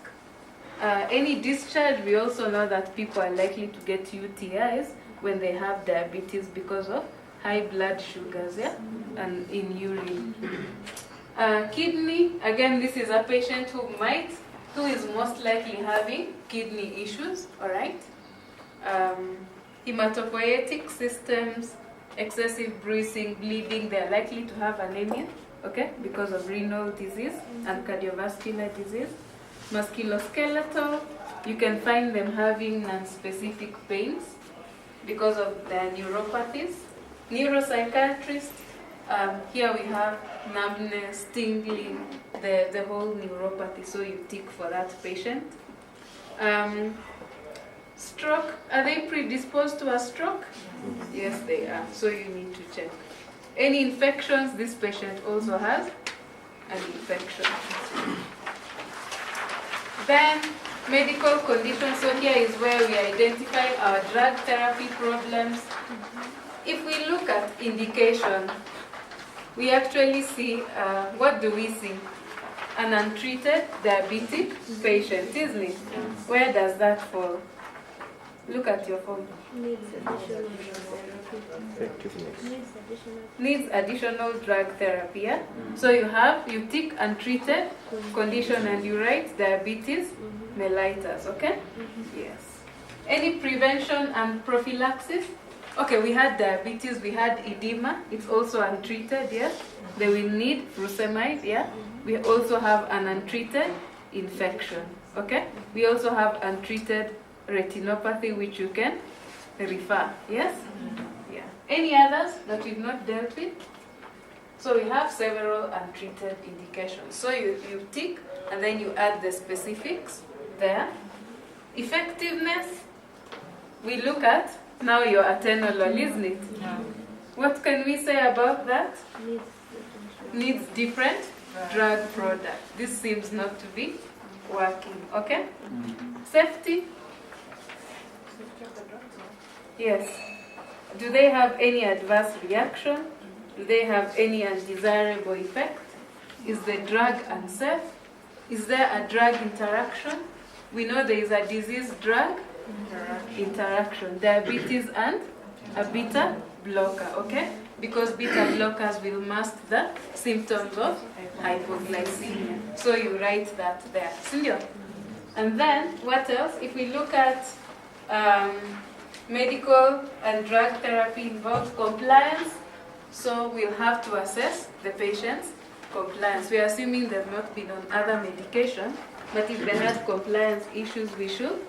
Any discharge, we also know that people are likely to get UTIs when they have diabetes because of high blood sugars, yeah, and in urine. Kidney, again, this is a patient who is most likely having kidney issues, all right? Hematopoietic systems, excessive bruising, bleeding, they're likely to have anemia, okay, because of renal disease and cardiovascular disease. Musculoskeletal, you can find them having non-specific pains because of their neuropathies. Neuropsychiatrist, here we have numbness, tingling, the whole neuropathy, so you tick for that patient. Stroke, are they predisposed to a stroke? Yes, they are, so you need to check. Any infections, this patient also has an infection. Then, medical conditions, so here is where we identify our drug therapy problems. If we look at indication, we actually see, what do we see? An untreated diabetic patient, isn't it? Where does that fall? Look at your phone. Needs additional drug therapy, yeah? So you tick untreated condition and you write diabetes mellitus, okay? Yes. Any prevention and prophylaxis? Okay, we had diabetes, we had edema, it's also untreated, yes? They will need furosemide, yeah? We also have an untreated infection, okay? We also have untreated retinopathy, which you can refer, yes? Yeah. Any others that we've not dealt with? So we have several untreated indications. So you tick, and then you add the specifics there. Effectiveness, we look at now your atenolol, isn't it? What can we say about that? Needs different drug product. This seems not to be working, okay? Safety? Yes. Do they have any adverse reaction? Do they have any undesirable effect? Is the drug unsafe? Is there a drug interaction? We know there is a disease-drug interaction. Diabetes and a beta blocker, okay? Because beta blockers will mask the symptoms of hypoglycemia. So you write that there. Sylvia? And then, what else? If we look at medical and drug therapy involves compliance, so we'll have to assess the patient's compliance. We are assuming they've not been on other medication, but if they had compliance issues, we should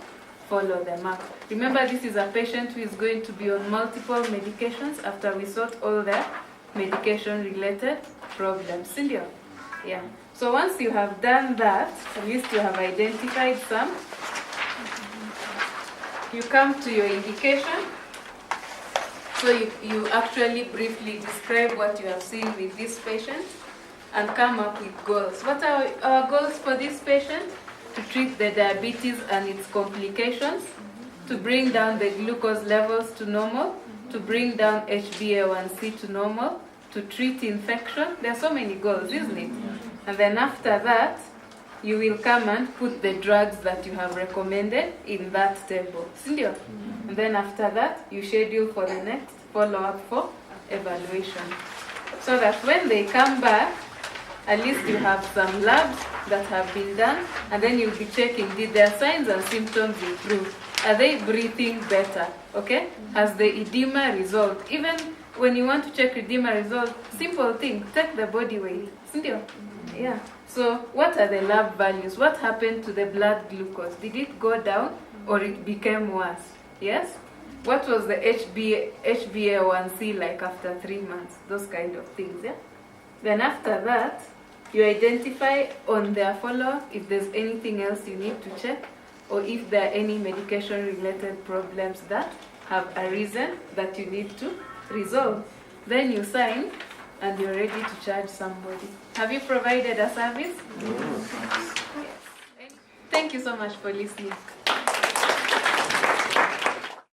follow them up. Remember, this is a patient who is going to be on multiple medications after we sort all their medication-related problems. Sylvia? Yeah. So once you have done that, at least you have identified some, you come to your indication. So you actually briefly describe what you have seen with this patient and come up with goals. What are our goals for this patient? To treat the diabetes and its complications, to bring down the glucose levels to normal, to bring down HbA1c to normal, to treat infection. There are so many goals, isn't it? And then after that, you will come and put the drugs that you have recommended in that table. Sylvia? And then after that, you schedule for the next follow-up for evaluation. So that when they come back, at least you have some labs that have been done, and then you'll be checking, did their signs and symptoms improve? Are they breathing better? Okay? Has the edema resolved? Even when you want to check edema resolved, simple thing, take the body weight. Cynthia? Yeah. So what are the lab values? What happened to the blood glucose? Did it go down or it became worse? Yes? What was the HbA1c like after 3 months? Those kind of things, yeah? Then after that, you identify on their follow-up if there's anything else you need to check, or if there are any medication-related problems that have arisen that you need to resolve. Then you sign, and you're ready to charge somebody. Have you provided a service? Yes. Thank you so much for listening.